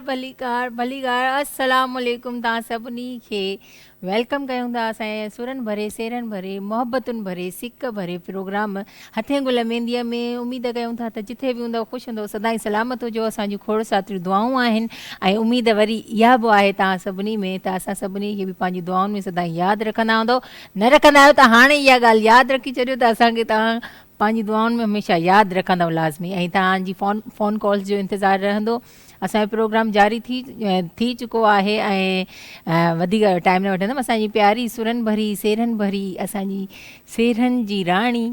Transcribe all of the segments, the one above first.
भलीकार अस्सलाम वालेकुम ता सभिनी खे वेलकम कयूं था असांजे सुरन भरे सेरन भरे मोहब्बतुनि भरे सिक भरे प्रोग्राम हथे गुल मेहंदीअ में। उम्मीद कयूं था त जिथे बि हूंदव ख़ुशि हूंदव सदाईं सलामत हुजो। असांजूं खोड़ साथियूं दुआऊं आहिनि ऐं उम्मीद वरी इहा बि आहे तव्हां सभिनी में त असां सभिनी खे बि पंहिंजी दुआउनि में सदाईं यादि रखंदा हूंदव। न रखंदा आहियो त हाणे इहा ॻाल्हि यादि रखी छॾियो त असांखे तव्हां पंहिंजी दुआउनि में हमेशह यादि रखंदव लाज़मी ऐं तव्हांजी फ़ोन कॉल्स जो इंतज़ारु रहंदो। असांजो प्रोग्राम जारी थी चुको आहे ऐं वधीक टाइम न वठंदमि। असांजी प्यारी सुरन भरी सेरन भरी असांजी सेरन जी राणी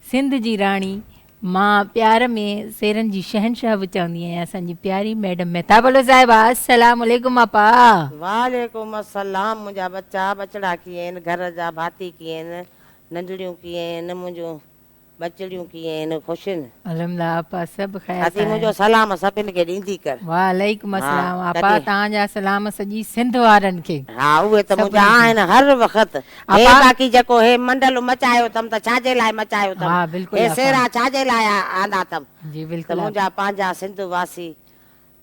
सिंध जी राणी मां प्यार में सेरन जी शहनशाह बि चवंदी आहियां असांजी प्यारी मैडम मेहताबलो साहिबा। अस्सलाम वालेकुम आपा। वालेकुम अस्सलाम। मुंहिंजा बच्चा बचड़ा कीअं आहिनि, घर जा भाती कीअं आहिनि, नंढड़ियूं कीअं आहिनि, मुंहिंजूं बचड़ियूं कीअं आहिनि, ख़ुशि आहिनि? अल्हम्दुलिल्लाह आपा सभु ख़ैर असीं मुंहिंजो सलाम सभिनि खे ॾींदी कर। वालेकुम अस्सलाम आपा। तव्हांजा सलाम सॼी सिंध वारनि खे। हा उहे त मुंहिंजा आहिनि हर वक़्तु। हे बाक़ी जेको हे मंडल मचायो अथमि त छाजे लाइ मचायो अथमि, हे सेरा छाजे लाइ आंदा अथमि जी त बिल्कुलु मुंहिंजा पंहिंजा सिंध वासी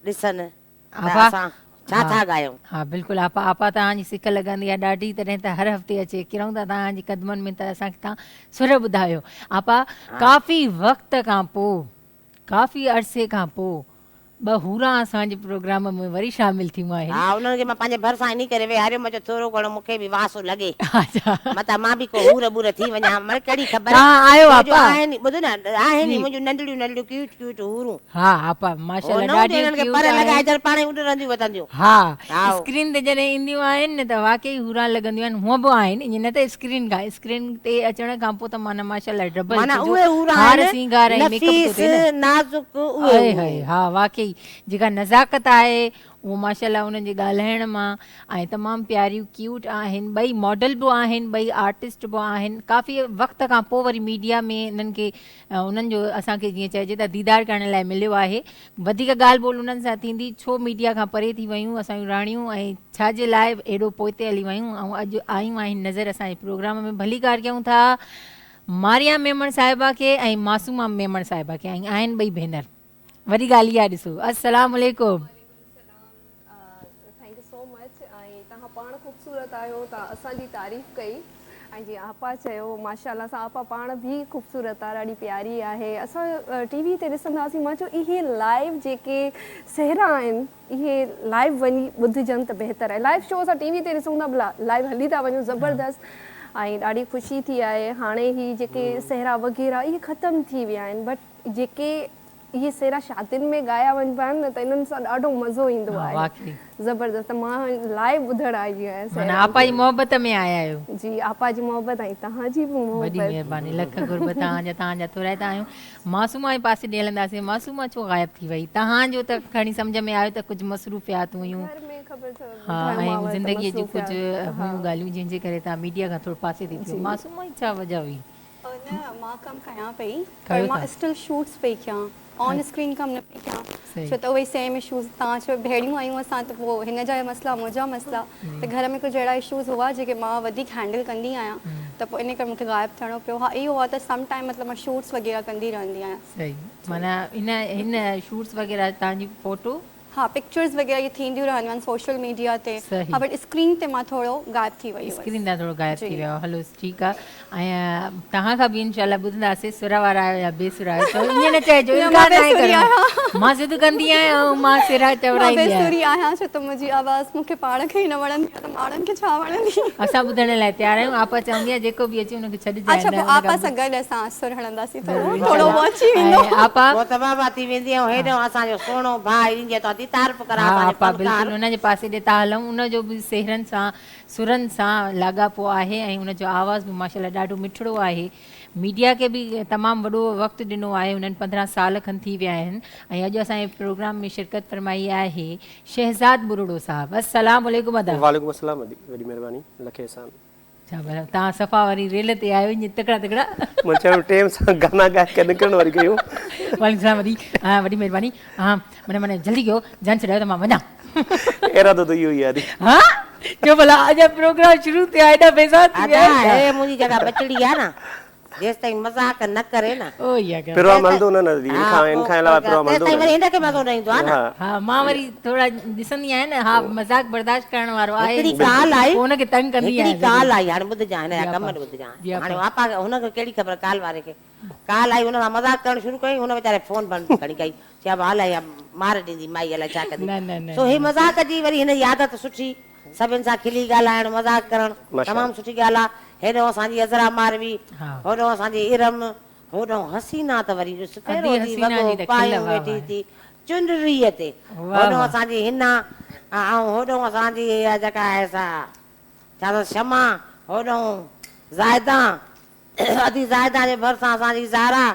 ॾिसनि त असां छा था ॻायूं। हा बिल्कुलु आपा तव्हांजी सिक लॻंदी आहे ॾाढी, तॾहिं त हर हफ़्ते अचे किरूं था तव्हांजी क़दमनि में त असांखे तव्हां सुर ॿुधायो। आपा काफ़ी वक़्त खां पोइ काफ़ी अरसे खां पोइ ॿ हूरा असांजे प्रोग्राम में वरी शामिल थियूं आहिनि। हा उन्हनि खे मां पंहिंजे भरिसां इन करे वेहारियो मुंहिंजो थोरो घणो मूंखे बि वासो लॻे मतां मां बि को हूर बूर थी वञा। मन कहिड़ी ख़बर आहिनि ॿुध न आहिनि मुंहिंजूं नंढड़ियूं नंढड़ियूं क्यूट क्यूट हूरूं। हा आपा माशाल्लाह ॾाढी क्यूट पर लॻाए जर पाणे उॾंदियूं वधंदियूं। हा स्क्रीन ते जॾहिं ईंदियूं आहिनि न त वाकई हूरा लॻंदियूं आहिनि। हूअं बि आहिनि ईअं न त स्क्रीन ते अचण खां पोइ त माना माशाल्लाह डबल हार सिंगार ऐं मेकअप थो थिए न। हा वाकई जेका नज़ाकत आहे उहो माशाल्लाह उन्हनि जे ॻाल्हाइण मां ऐं तमामु प्यारियूं क्यूट आहिनि। ॿई मॉडल बि आहिनि, ॿई आर्टिस्ट बि आहिनि। काफ़ी वक़्त खां पोइ वरी मीडिया में इन्हनि खे उन्हनि जो असांखे जीअं चइजे त दीदार करण लाइ मिलियो आहे। वधीक ॻाल्हि ॿोल उन्हनि सां थींदी छो मीडिया खां परे थी वियूं असांजूं राणियूं ऐं छाजे लाइ एॾो पोइते हली वियूं ऐं अॼु आयूं आहिनि नज़र असांजे प्रोग्राम में। भली कार कयूं था मारिया मेमण साहिबा खे ऐं मासूमा मेमण साहिबा खे ऐं आहिनि ॿई भेनर। वरी ॻाल्हि इहा ॾिसो। अस्सलाम वालेकुम। Thank you so much. ऐं तव्हां पाण ख़ूबसूरत आहियो, तव्हां असांजी तारीफ़ कई ऐं जीअं आपा चयो माशाल्लाह सां आपा पाण बि ख़ूबसूरत आहे, ॾाढी प्यारी आहे। असां टीवी ते ॾिसंदासीं मां चयो इहे लाइव जेके सेहरा आहिनि इहे लाइव वञी ॿुधिजनि त बहितर आहे। लाइव शो असां टीवी ते ॾिसूं था, लाइव हली था वञूं ज़बरदस्त ऐं ॾाढी ख़ुशी थी आहे। हाणे ही जेके सेहरा वग़ैरह इहे ख़तमु थी विया आहिनि बट जेके इहे सेहरा शादियुनि में ॻाया वञिबा आहिनि न त इन्हनि सां ॾाढो मज़ो ईंदो आहे ज़बरदस्त। मां लाइव ॿुधणु आई आहियां। आपा जी मोहबत में आया आहियो। जी आपा जी मोहबत ऐं तव्हांजी बि मोहबत। वॾी महिरबानी लख गुरब तव्हांजा थोराईंदा आहियूं। मासूमा जे पासे ॾे हलंदासीं। मासूमा छो ग़ाइब थी वई? तव्हांजो त खणी सम्झ में आयो त कुझु मसरूफ़ियात हुयूं हा ऐं ज़िंदगीअ जूं कुझु हुयूं ॻाल्हियूं जंहिंजे करे तव्हां मीडिया खां थोरो पासे थी थियो। मासूमा जी छा वजह हुई? न मां कमु कयां पई पर मां स्टिल शूट्स पई कयां, ऑन स्क्रीन कमु न पई कयां छो त उहे सेम इशूज़ तव्हां चयो भेड़ियूं आहियूं असां त पोइ हिन जा मसइला मुंहिंजा मसइला त घर में कुझु अहिड़ा इशूज़ हुआ जेके मां वधीक हैंडल कंदी आहियां त पोइ इन करे मूंखे ग़ाइबु थियणो पियो। हा इहो आहे त सम टाइम मतिलबु मां शूट्स वग़ैरह कंदी रहंदी आहियां। सही माना हिन शूट्स वग़ैरह तव्हांजी फ़ोटो हाँ पिक्चर्स वग़ैरह ये थींदियूं रहंदियूं आहिनि सोशल मीडिया ते। हाँ बट स्क्रीन ते मां थोरो ग़ाइबु थी वई हुअसि। स्क्रीन तां थोरो ग़ाइबु थी वियो। हलो ठीकु आहे। ऐं तव्हां खां बि इनशाला ॿुधंदासीं सुर वारा आहियो या बेसुरा आहियो ईअं न चइजो इनकार न कयो। मां ज़िद कंदी आहियां ऐं मां सिरा चवराईंदी आहियां। बेसुरी आहियां छो त मुंहिंजी आवाज़ मूंखे पाण खे ई न वणंदी आहे त माण्हुनि खे छा वणंदी। असां ॿुधण लाइ तयार आहियूं। आपा चवंदी आहे जेको बि अचे हुनखे छॾिजांइ। अच्छा पोइ आपा सां गॾु असां सुर हणंदासीं थोरो अची वेंदो। आपा बाबा थी वेंदी हेॾो असांजो सुहिणो भाउ ईंदी त तारीफ़ करा। आपा बिल्कुलु हुनजे पासे ॾे था हलूं। उनजो बि सेहरनि सां सुरनि सां लाॻापो आहे ऐं उनजो आवाज़ बि माशाल्लाह ॾाढो मिठड़ो आहे। मीडिया खे बि तमामु वॾो वक़्तु ॾिनो आहे। उन्हनि 15 साल खनि थी विया आहिनि ऐं अॼु असांजे प्रोग्राम में शिरकत फरमाई आहे शहज़ाद बुरोड़ो साहब। अस्सलाम वालेकुम अदा। वालेकुम अस्सलाम वॾी महिरबानी लखे एहसान। छा भला तव्हां सफ़ा वरी रेल ते आयो ईअं तकड़ा मां चयो टेम सां गाना ॻाए करे निकिरणु वरी कयूं। वालेकुम सलाम वॾी महिरबानी। हा माना जल्दी कयो जान छॾायो त मां वञा। इरादो त इहो ई आहे। हा जो भला अॼु प्रोग्राम शुरू थिया एॾा पैसा थी विया। मुंहिंजी जॻह बचड़ी आहे न जेसिताईं मज़ाक न करे न ओ या कर पिरवा मलदो न दी इन खां अलावा पिरवा मलदो तेसिताईं वरी हिनखे मज़ो न ईंदो आहे न। हा मां वरी थोड़ा ॾिसंदी आहियां न, हा मज़ाक बर्दाश्त करण वारो आहे, हिकिड़ी ॻाल्हि आई, पोइ हुनखे तंग कंदी हिकिड़ी आहियां ॻाल्हि आई, हाणे ॿुधजां हिन जा जी कम आपा। ॿुधजां। जी आपा। हाणे पापा हुनखे कहिड़ी ख़बर काल वारे खे, काल आई हुन सां मज़ाक करणु शुरू कई, हुन वीचारे फोन बंदि खणी कई, चया हाल या मार ॾींदी माई अलाए छा कंदी। न न न सो ही मज़ाक जी वरी हिन जी आदत सुठी, सभिनि सां खिली ॻाल्हाइणु मज़ाक करणु तमामु सुठी ॻाल्हि आहे। हेॾो असांजी अज़रा मारवी, हा। होॾो असांजी इरम, होॾो हसीना त वरी ॾिस अदी हसीना जी त खिल वाह वेठी वाह। थी चुनरीअ ते, वाह होॾो वाह। असांजी हिना ऐं होॾो असांजी इहा जेका आहे सा छा त शमा, होॾो ज़ाइदा, अदी ज़ाइदा जे भरिसां असांजी ज़ारा,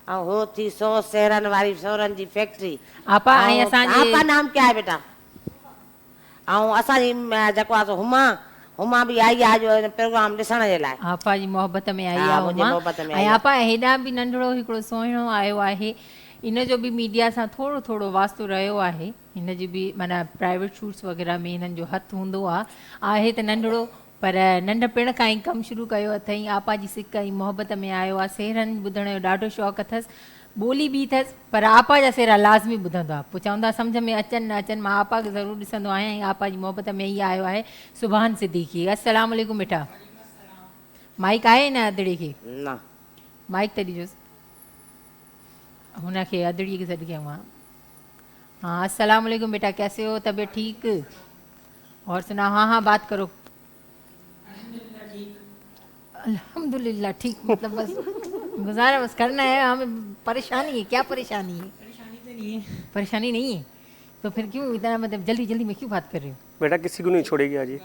ऐं हो थी 100 सेरनि वारी सोरनि जी फैक्ट्री। आपा ऐं असांजे आपा नाम क्या है बेटा? ऐं असांजी जेको आहे हुमा, हुमा बि आई आहे अॼु प्रोग्राम ॾिसण जे लाइ। आपा जी मोहबत में आई हा, आहे मुंहिंजे हुमा। मोहबत में आई ऐं आहे। आपा हेॾा बि नंढड़ो हिकिड़ो सुहिणो आयो आहे, इन जो बि मीडिया सां थोरो थोरो वास्तो रहियो आहे, हिन जी बि माना प्राइवेट शूट्स वग़ैरह में हिननि जो हथु हूंदो आहे त नंढड़ो, पर नंढपिण खां ई कमु शुरू कयो अथई। आपा जी सिक ऐं मोहबत में आयो आहे, सेहरनि ॿुधण जो ॾाढो शौक़ु अथसि, ॿोली बि अथसि, पर आपा जा सेरा लाज़मी ॿुधंदो आहे। पोइ चवंदा सम्झ में अचनि न अचनि, मां आपा खे ज़रूरु ॾिसंदो आहियां, ऐं आपा जी मोहबत में ई आयो आहे सुभान सिद्दीकी। अस्सलाम वालेकुम बेटा। माइक आहे न अदड़ी खे? न माइक त ॾिजोसि, हुनखे अदड़ीअ खे सॾु कयूं आहे। हाँ अस्सलाम वालेकुम बेटा, कैसे हो, तबीयत ठीक? और सुना, हाँ हाँ बात करो। अल्हम्दुलिल्लाह ठीक, मतलब बस गुजारा बस करना है, हमें परेशानी है। क्या परेशानी है? परेशानी तो नहीं है। परेशानी नहीं है तो फिर क्यों इतना मतलब जल्दी जल्दी में क्यों बात कर रहे हो? बेटा किसी को नहीं छोड़ेगी आज ये।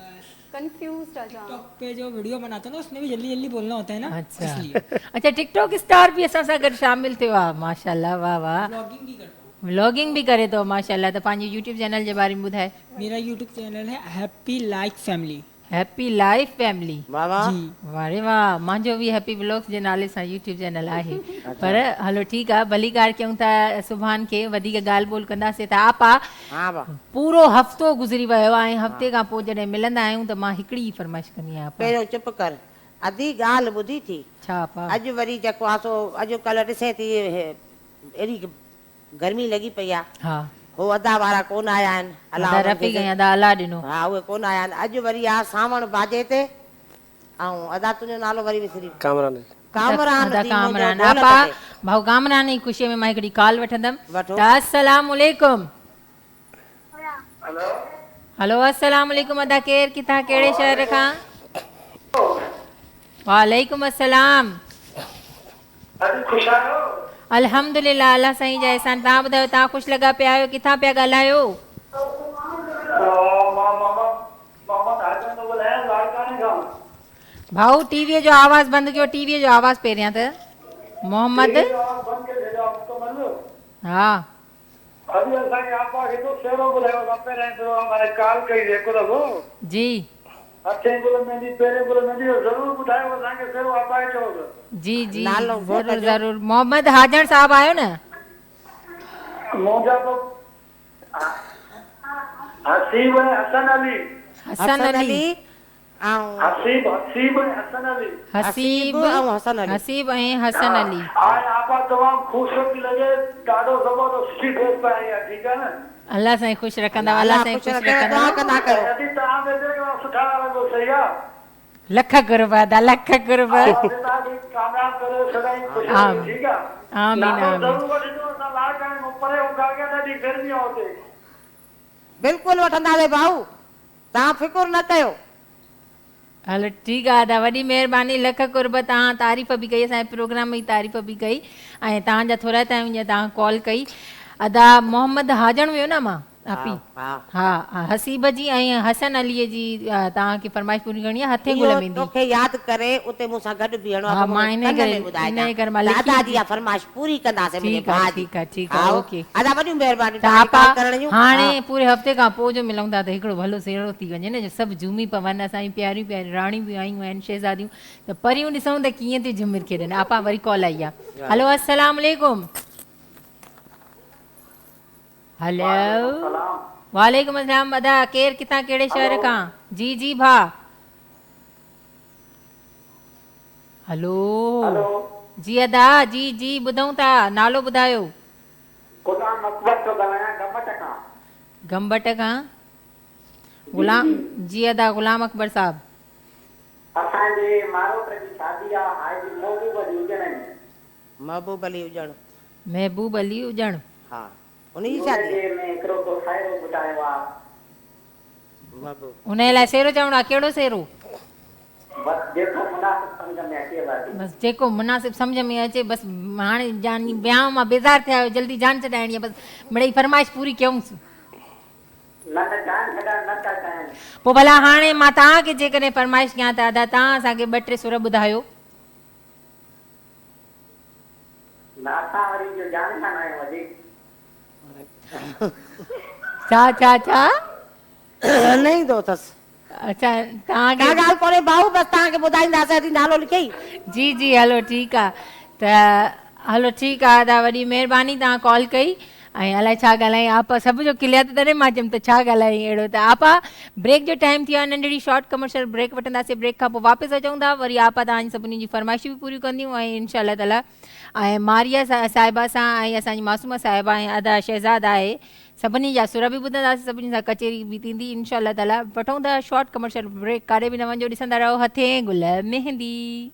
कंफ्यूज राजा। टिकटॉक पे जो वीडियो बनाते हैं ना, उसमें भी जल्दी जल्दी बोलना होता है ना, अच्छा इसलिए अच्छा, टिकटॉक स्टार भी असां सां गॾु शामिल थियो आहे, माशाल्लाह, वाह वाह। ब्लॉगिंग भी करता हूँ। व्लॉगिंग भी करे थो माशाल्लाह। त पंहिंजे यूट्यूब चैनल जे बारे में ॿुधाए। मेरा यूट्यूब चैनल है happy life family. Happy life family. वाह वाह। जी वारे वाह, मुंहिंजो बि हैप्पी व्लॉग्स जे नाले सां यूट्यूब चैनल आहे। पर हलो ठीकु आहे, भली ॻाल्हि कयूं था सुभान खे, वधीक ॻाल्हि ॿोल कंदासीं त आपा हा वाह। पूरो हफ़्तो गुज़री वियो आहे, ऐं हफ़्ते खां पोइ जॾहिं मिलंदा आहियूं त मां हिकिड़ी ई फरमाइश कंदी आहियां आपा। पहिरियों चुप कर, अधी ॻाल्हि ॿुधी थी। छा आपा? अॼु वरी जेको आहे सो अॼुकल्ह ॾिसे थी अहिड़ी गर्मी लॻी पई आहे, हा हो अदा वारा कोन आया आहिनि, अलाह अदा उन्हनि रफ़ी खे कई, अदा अला ॾिनो। हा उहे कोन आया आहिनि। अॼु वरी आहे सावण बाजे ते, ऐं अदा तुंहिंजो नालो वरी विसरी कामरान कामरान अदा थी कामरान। मुंहिंजो आपा दौलत ते। भाऊ कामरान जी ख़ुशीअ में मां हिकिड़ी कॉल वठंदमि। वठो। त अस्सलाम वालेकुम। हलो अस्सलाम वालेकुम, अदा केर किथां कहिड़े शहर खां? वालेकुम अस्सलाम। अल्हम्दुलिल्लाह, अल्लाह साईं जा एहसान। तव्हां ॿुधायो, तव्हां ख़ुशि लॻा पिया आहियो, किथां पिया ॻाल्हायो? भाऊ टीवीअ जो आवाज़ बंदि कयो, टीवीअ जो आवाज़ पहिरियां त। मोहम्मद हा अभी असांखे आपा खे तो शेरो ॿुधायो त पहिरें तो हमारे कॉल कई जेको दफ़ो जी अठें गुल मेहंदी पहिरें गुल मेहंदी ज़रूरु ॿुधायो असांखे शेरो आपा खे चओ त। जी जी नालो ज़रूरु ज़रूरु। मोहम्मद हाजण साहब आयो न? मुंहिंजा तो हसीब ऐं हसन अली। हसन अली ऐं हसीब हसीब ऐं हसन अली। हसीब ऐं हसन अली। हसीब ऐं हसन अली। हाणे आपा तमामु ख़ूबसूरत लॻे, ॾाढो ज़बरदस्त सुठी ड्रेस पाई आहे, ठीकु आहे न? अल्लाह साईं ख़ुशि रखंदा, अल्लाह साईं ख़ुशि रखंदा। कंदा कयो। यदि तव्हां में जेको सुठा लॻो, सही आहे? लख कुर्बा दा, लख कुर्बा। तव्हांखे कामयाब करे सदाईं ख़ुशि रखो, ठीकु आहे? आमीन नालो आमीन। ज़रूरु वठिजो, असां लाड़काणे खां परे हूंदा के ॾाढी गर्मी आहे हुते। बिल्कुलु वठंदासीं भाऊ, तव्हां फिकुर न कयो। हलो ठीकु आहे अदा, वॾी महिरबानी, लख कुर्ब। तव्हां तारीफ़ बि कई, असांजे प्रोग्राम जी तारीफ़ बि कई, ऐं तव्हांजा थोरा टाइम जीअं तव्हां कॉल कई। अदा मोहम्मद हाजण वियो न मां आपी? हा हा हसीब जी ऐं हसन अलीअ जी तव्हांखे फरमाइश पूरी करणी आहे, हथे गुल इहो मेहंदी। तोखे यादि करे उते मूंसां गॾु बीहणो हा, आहे, मां इन करे मां लिखी दादा जी फरमाइश पूरी कंदासीं मुंहिंजे ठीकु आहे भाउ जी। ठीकु आहे ठीकु आहे, ओके। अदा वॾियूं महिरबानी त आपा कॉल करण जूं। हाणे पूरे हफ़्ते खां पोइ जो मिलूं था त हिकिड़ो भलो सेड़ो थी वञे न, जो सभु झूमी पवनि, असांजी प्यारियूं प्यारियूं राणियूं बि आयूं आहिनि, शहज़ादियूं, त परियूं ॾिसूं त कीअं थी झूमिर खेॾनि। आपा वरी कॉल आई आहे। हलो अस्सलाम वालेकुम। हेलो वालेकुम अस्सलाम। अदा केर किथां कहिड़े शहर खां? जी जी भा। हलो जी अदा जी जी ॿुधूं था, नालो ॿुधायो। गुलाम अकबर तो ॻाल्हायां गमट खां। गंबट खां गुलाम जी अदा गुलाम अकबर साहब। असांजे मारोट जी शादी आहे हाजी महबूब जी उजण में। महबूब अली हुजण। महबूब अली उजण। हा उनजी शादी आहे। उनजे में हिकिड़ो को साहिरो ॿुधायो आहे। महबूब उन लाइ सेरो चवणो आहे, कहिड़ो सेरो? बस जेको मुनासिब सम्झ में अचे वारी। बस जेको मुनासिब सम्झ में अचे। बस हाणे जानी वियांह मां बेज़ार थिया आहियो, जल्दी जान छॾाइणी आहे, बस मिड़ई फरमाइश पूरी कयूंसि। न न जान छॾाइण न था चाहिनि। पोइ भला हाणे मां तव्हांखे जेकॾहिं फरमाइश कयां त अदा तव्हां असांखे 2-3 सुर ॿुधायो। न असां वरी जो जान खान आहियूं वधीक। छा छा छा न ईंदो अथसि। अच्छा का तव्हांखे ॻाल्हि कोन्हे भाऊ, बसि तव्हांखे ॿुधाईंदासीं असीं नालो लिखई। जी जी हलो ठीकु आहे त हलो ठीकु आहे अदा वॾी महिरबानी तव्हां कॉल कई। ऐं अलाए छा ॻाल्हाईं आपा सभ जो क्लियर त तॾहिं मां चयमि त छा ॻाल्हाईं अहिड़ो। त आपा ब्रेक जो टाइम थी वियो आहे, नंढड़ी शॉर्ट कमर्शियल ब्रेक वठंदासीं। ब्रेक खां पोइ वापसि अचूं था, वरी आपा तव्हांजी सभिनी जी फरमाइशूं बि पूरियूं कंदियूं ऐं इनशा ताला ऐं मारिया साहिबा सां ऐं असांजी मासूम साहिबा ऐं अदा शहज़ाद आहे सभिनी जा सुर बि ॿुधंदासीं, सभिनी सां कचेरी बि थींदी इनशा ताला। वठूं था शॉर्ट कमर्शियल ब्रेक, काॾे बि न वञो, ॾिसंदा रहो हथे गुल मेहंदी।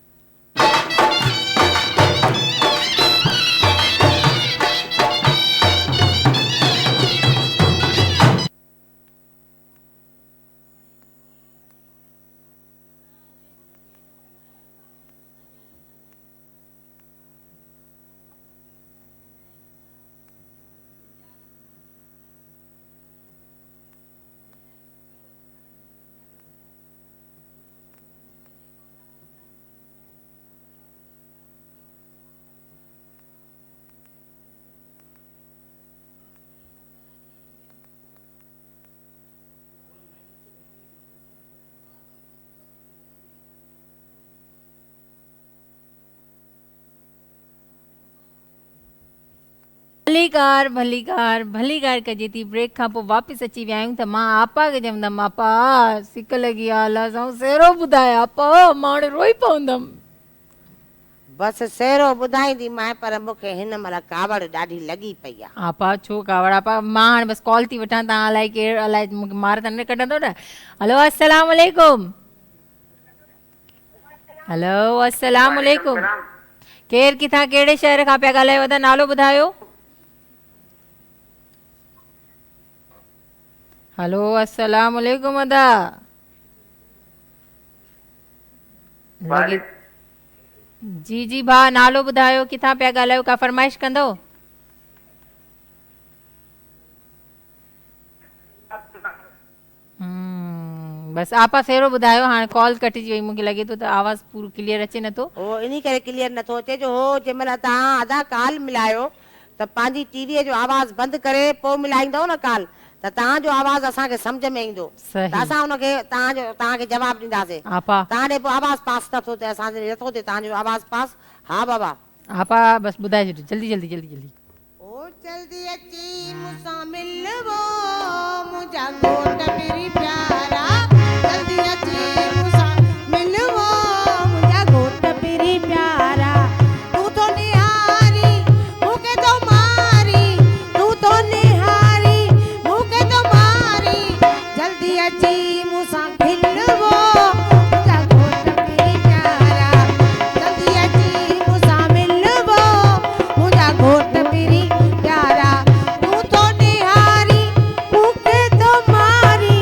भली कार कजे थी। ब्रेक खां पोइ वापसि अची विया आहियूं त मां आपा खे चवंदमि आपा सिक लॻी आहे, अलाह सां सेरो ॿुधाए आपा, मां हाणे रोई पवंदमि। बसि सेरो ॿुधाईंदी मां, पर मूंखे हिन महिल कावड़ ॾाढी लॻी पई आहे। आपा छो कावड़ आपा, मां हाणे बसि कॉल थी वठां, तव्हां अलाए केरु अलाए मूंखे मार त न कढंदो न। हलो अस्सलाम वालेकुम। हलो अस्सलाम वालेकुम। केरु किथां कहिड़े शहर खां पिया ॻाल्हायो था, नालो ॿुधायो। हलो अस्सलाम वालेकुम अदा। जी जी भाउ नालो ॿुधायो, किथां पिया ॻाल्हायो, का फरमाइश कंदो? बसि आपा सेरो ॿुधायो, हाणे कॉल कटिजी वई, मूंखे लॻे थो त आवाज़ पूरो क्लियर अचे नथो। हो इन करे क्लियर नथो अचे जो हो जंहिं महिल तव्हां अदा कॉल मिलायो त पंहिंजी टीवीअ जो आवाज़ बंदि करे पोइ मिलाईंदव न कॉल, त तव्हांजो आवाज़ असांखे सम्झ में ईंदो, त असां हुनखे तव्हांखे जवाबु ॾींदासीं। तव्हां ॾे पोइ आवाज़ पास नथो थिए, असांजे नथो थिए तव्हांजो आवाज़ पास। हा बाबा आपा बसि ॿुधाए छॾियो जल्दी जल्दी जल्दी जल्दी। ओ जल्दी अची मूंसां मिलवो मुंहिंजा घोट मेरी प्यारा, जल्दी अची मूंसां मिलवो मुंहिंजा घोट मेरी प्यारा, तूं तो निहारी मूंखे तो मारी, तूं तो निहारी मूंखे तो मारी, जल्दी अची मूंसां मिलवो मुंहिंजा घोट मेरी प्यारा, जल्दी अची मूंसां मिलवो मुंहिंजा घोट मेरी प्यारा, तूं तो निहारी मूंखे तो मारी,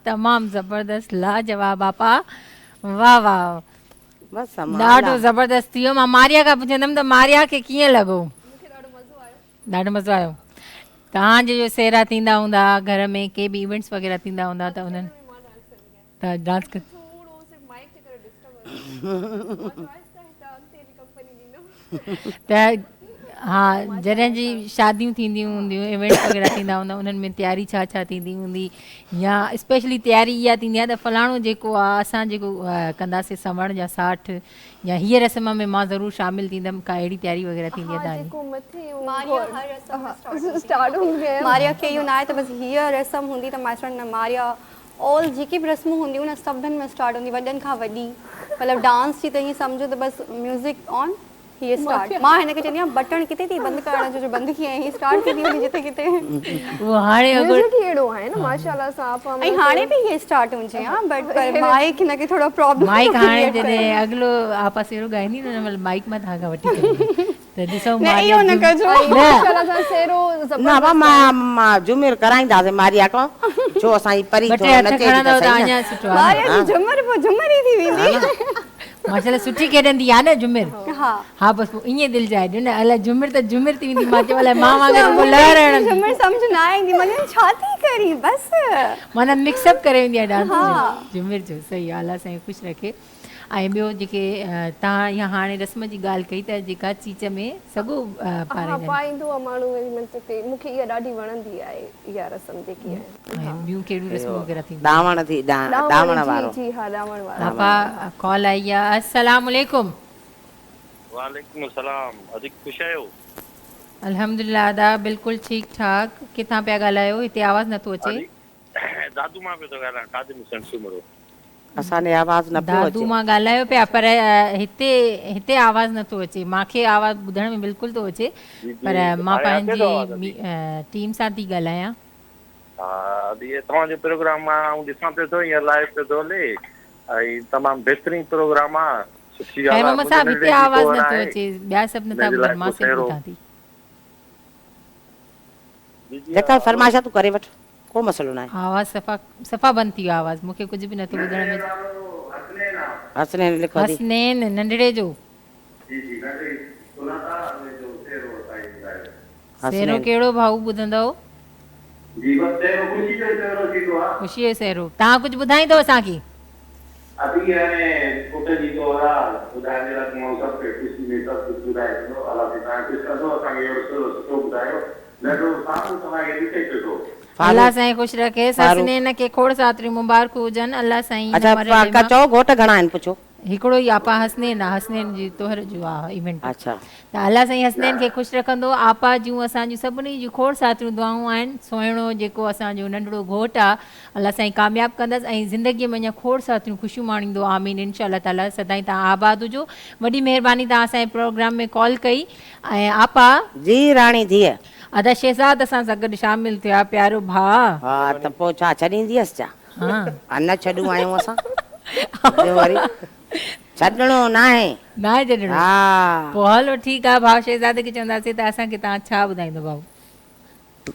तमामु ज़बरदस्त लाजवाब आपा, वाह वाह, बस ॾाढो ज़बरदस्त थी वियो। मां मारिया खां पुछंदमि त मारिया खे कीअं लॻो? ॾाढो मज़ो आयो। तव्हांजे जो सेरा थींदा हूंदा घर में, के बि इवेंट्स वग़ैरह थींदा हूंदा त उन्हनि त डांस कर त हा, जॾहिं जी शादियूं थींदियूं हूंदियूं, इवेंट्स वग़ैरह थींदा हूंदा, उन्हनि में तयारी छा छा थींदी हूंदी, या स्पेशली तयारी इहा थींदी आहे त फलाणो जेको आहे असां जेको कंदासीं सवण जा साठ, या हीअ रस्म में मां ज़रूरु शामिलु थींदमि, का अहिड़ी तयारी वग़ैरह थींदी आहे तव्हांजी? जेको मथे मारिया हर रस्म स्टार्ट हूंदी आहे। मारिया खे इहो न आहे त बसि हीअ रस्म हूंदी त मास्टर न मारिया ऑल जेकी बि रस्मूं हूंदियूं न सभिनि में स्टार्ट हूंदी, वॾनि खां वॾी, मतिलबु डांस जी त ईअं सम्झो त बसि म्यूज़िक ऑन हीअ स्टार्ट। मां हिन खे चवंदी आहियां बटण किथे थी बंदि करण जो बंदि कीअं हीअ स्टार्ट थी वञे जिते किथे। उहो हाणे अगरि म्यूज़िक ही अहिड़ो आहे न माशाल्लाह सां आपा। ऐं हाणे बि हीअ स्टार्ट हुजे हा, बट पर माइक हिनखे थोरो प्रॉब्लम माइक हाणे जॾहिं अॻिलो आपा सेरो ॻाईंदी न मतलब माइक मां तव्हां खां वठी करे त ॾिसो न इहो न कजो। माशाल्लाह सां सेरो न मां जुमिर कराईंदासीं मारिया खां, छो असांजी परी ॿ टे थोरो हथ नचे खणंदव त अञा सुठो आहे। मारिया जी झुमर पोइ झुमर ई थी वेंदी। माशाल्लाह सुठी खेॾंदी आहे न झुमिर। हा हा बसि पोइ ईअं दिलि जाए ॾियो न, अलाए झुमिर त झुमिर थी वेंदी, मां चयो अलाए मां वांगुरु लहर हणंदी, झुमर सम्झ न ईंदी, मां छा थी करी बसि माना मिक्सअप करे वेंदी आहे डांस झुमिर जो। सही आहे, अलाह साईं ख़ुशि रखे। ऐं ॿियो जेके तव्हां इहा हाणे रस्म जी ॻाल्हि कई त जेका चीच में सॻो पाराईंदा पाईंदो आहे माण्हू मंच ते, मूंखे इहा ॾाढी वणंदी आहे इहा रस्म जेकी आहे। ऐं ॿियूं कहिड़ियूं रस्मूं वग़ैरह थींदियूं? दावण थी दावण वारो। जी हा, दावण वारो। आपा कॉल आई आहे। अस्सलाम वालेकुम। वालेकुम अस्सलाम। अधिक खुश आहियो? अल्हम्दुलिल्लाह अदा बिल्कुलु ठीकु ठाक। किथां पिया ॻाल्हायो? हिते आवाज़ नथो अचे। दादू मां पियो थो ॻाल्हायां, कादिम हुसैन सुमरो। असांजे आवाज़ न पियो दादू अचे। मां ॻाल्हायो पिया पर हिते आवाज़ नथो अचे। मूंखे आवाज़ ॿुधण में बिल्कुलु थो अचे, पर मां पंहिंजी टीम सां थी ॻाल्हायां। हा इहे तव्हांजो प्रोग्राम मां ॾिसां पियो थो, हीअं लाइव पियो थो हले ऐं तमामु बहितरीनु प्रोग्राम आहे, सुठी ॻाल्हि आहे। साहब हिते आवाज़ नथो अचे, ॿिया सभु नथा ॿुधनि, मां सिर्फ़ु ॿुधां थी। जेका फरमाइश तूं करे वठ, को मसलो न आहे। आवाज़ सफ़ा बंदि थी वियो आवाज़, मूंखे कुझु बि नथो ॿुधण में। हसनैन लिखो थी। हसनैन नंढड़े जो सेरो कहिड़ो भाऊ ॿुधंदव? ख़ुशी जो सेरो। तव्हां कुझु ॿुधाईंदो असांखे? अभी यानी पुट जी तो रहा बुधाने लग मौसम पे किसी में सब कुछ बुधाए तो अल्लाह की तारीफ किसका तो असांखे तो बुधायो लडो साहब तव्हांखे लिखे छो। अल्लाह साईं ख़ुशि रखे। हसनैन खे खोड़ सातरी मुबारक हुजनि। अल्लाह साईं अच्छा चओ घोट घणा आहिनि पुछो? हिकिड़ो ई आपा हसनैन आहे, हसनैन जी तोहर जो आहे इवेंट। अच्छा त अल्लाह साईं हसनैन खे ख़ुशि रखंदो। आपा जूं असांजूं सभिनी जूं खोड़ सातरियूं दुआऊं आहिनि। सुहिणो जेको असांजो नंढड़ो घोटु आहे, अल्लाह साईं कामयाबु कंदसि ऐं ज़िंदगीअ में अञा खोड़ सातरियूं ख़ुशियूं माणींदो। आमीन इंशाअल्लाह ताला। सदाईं तव्हां आबाद हुजो। वॾी महिरबानी तव्हां असांजे प्रोग्राम में कॉल कई। ऐं आपा जी राणी धीअ अदा शहज़ाद असां सां गॾु शामिलु थिया, प्यारो भाउ। हा त पोइ छा छॾींदीअसि छा? हा न छॾूं आहियूं असां वरी छॾणो न आहे छॾणो। हा पोइ हलो ठीकु आहे। भाउ शहज़ादे खे चवंदासीं त असांखे तव्हां छा ॿुधाईंदो भाउ?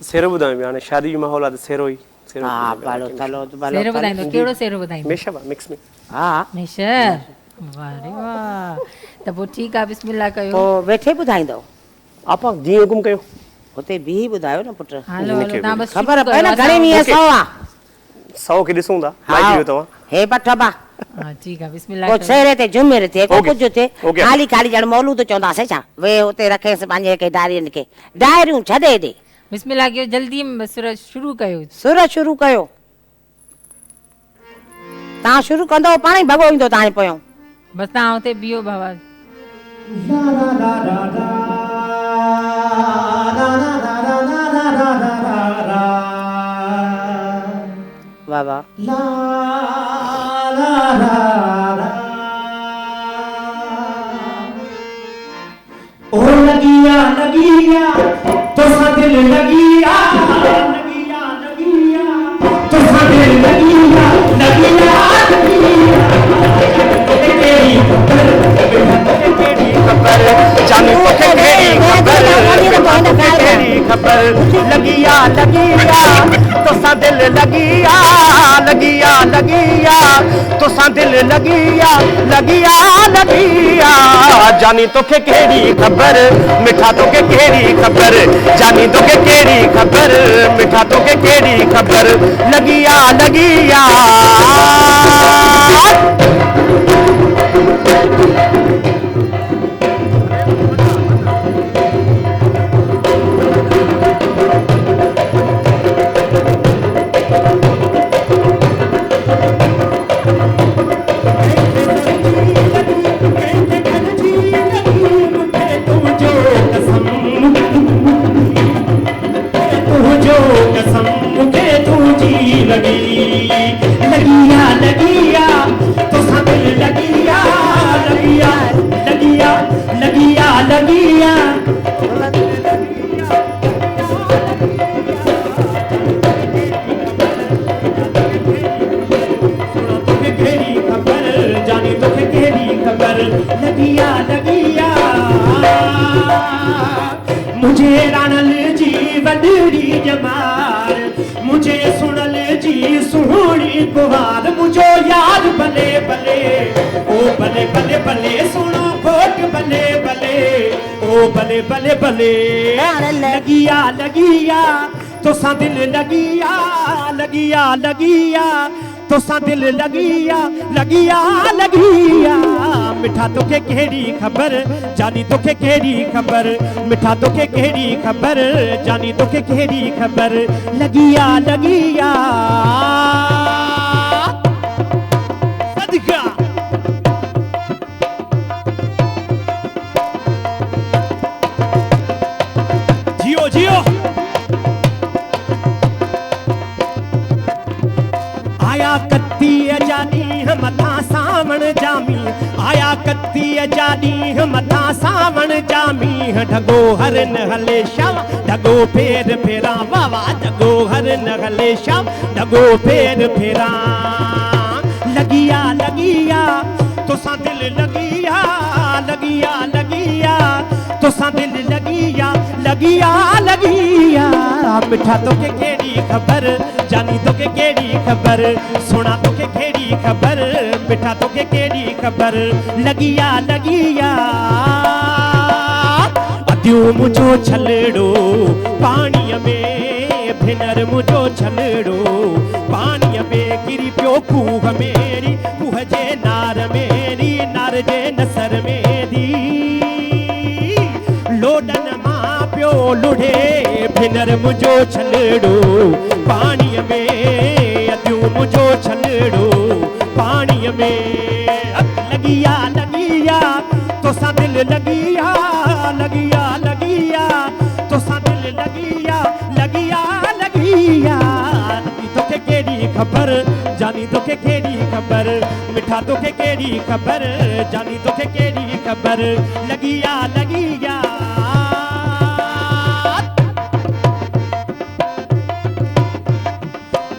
सेरो ॿुधायूं पिया, हाणे शादी जो माहौल आहे त सेरो ई हा भलो थलो सेरो ॿुधाईंदो। कहिड़ो सेरो ॿुधाईंदो? मिक्स में। हा मिक्सर। वाह रे वाह। त पोइ ठीकु आहे, बिस्मिल्लाह कयो। पोइ वेठे ॿुधाईंदो? आपा जीअं हुकुम कयो। हुते बीह ॿुधायो न पुट। हलो हलो तव्हां बसि ख़बर पए न घणे मींहं सौ आहे। 100 खे ॾिसूं था माइक जो तव्हां। हे पठबा हा ठीकु आहे, बिस्मिल्लाह को कयो। सेरे ते झुमिर थिए को कुझु थिए, खाली खाली ॼण मौलूद चवंदासीं छा? वे हुते रखेसि पंहिंजे खे डायरियुनि खे, डायरियूं छॾे ॾे। बिस्मिल्लाह कयो, जल्दी सुर शुरू कयो। सुर शुरू कयो। तव्हां शुरू कंदो पाण ई भॻो ईंदो तव्हांजे पोयों। बसि तव्हां हुते बीहो बाबा। वाह वाह। ओ लगिया लगिया तो दिल लगिया लगिया लगिया तो दिल लगिया लगिया तेरी खबर जानू तोखे केड़ी खबर लगिया लगिया तो दिल लगिया लगिया लगिया तुसा दिल लगिया लगिया लगिया जानी तोखे केड़ी खबर मिठा तोखे केड़ी खबर जानी तोखे केड़ी खबर मिठा तोखे केड़ी खबर लगिया लगिया लगिया लगिया तो दिल लगिया लगिया लगिया लगिया लगिया तोखे केड़ी खबर जानी तोखे केड़ी खबर लगिया लगिया मुझे रानल जी वडरी जमार मुझे सुनल जी सुहोनी गुहार मुझो याद भले भले ओ भले भले भले सुनो खोट भले भले ओ भले भले भले लगिया लगिया तो सा दिल लगिया लगिया लगिया तो सा दिल लगिया लगिया लगिया मिठा तोखे केड़ी खबर जानी तोखे केड़ी खबर मिठा तोखे केड़ी खबर जानी तोखे केड़ी खबर लगिया लगिया सदका जियो जियो आया कत्ती जानी मथा सावण जामी आया कत्ती जानी मथा सावण जामी ढगो हर न हले शाम ढगो फेर फेरा वावा ढगो हर न हले शाम ढगो फेर फेरा लगिया लगिया तो सा दिल लगिया लगिया लगिया तो सा दिल लगिया लगिया लगिया मिठा तोखे केड़ी खबर जानी तोखे केड़ी खबर सुना तोखे केड़ी खबर मिठा तोखे केड़ी खबर लगिया लगिया अद्यूं मुझो छलड़ो पानी में भिनर मुझो छलड़ो पानी में गिरी पियो खूह मेरी खूह जे नार मेरी नार जे नसर मेरी लोडन मां पियो लुढ़े भिनर मुझो छलड़ो पानी में अद्यूं मुझो छलड़ो पानी में लगिया लगिया तो सा दिल लगिया लगिया लगिया तो सा दिल लगिया लगिया लगिया तोखे केड़ी खबर जानी तोखे केड़ी खबर मिठा तोखे केड़ी खबर जानी तोखे केड़ी खबर लगिया लगिया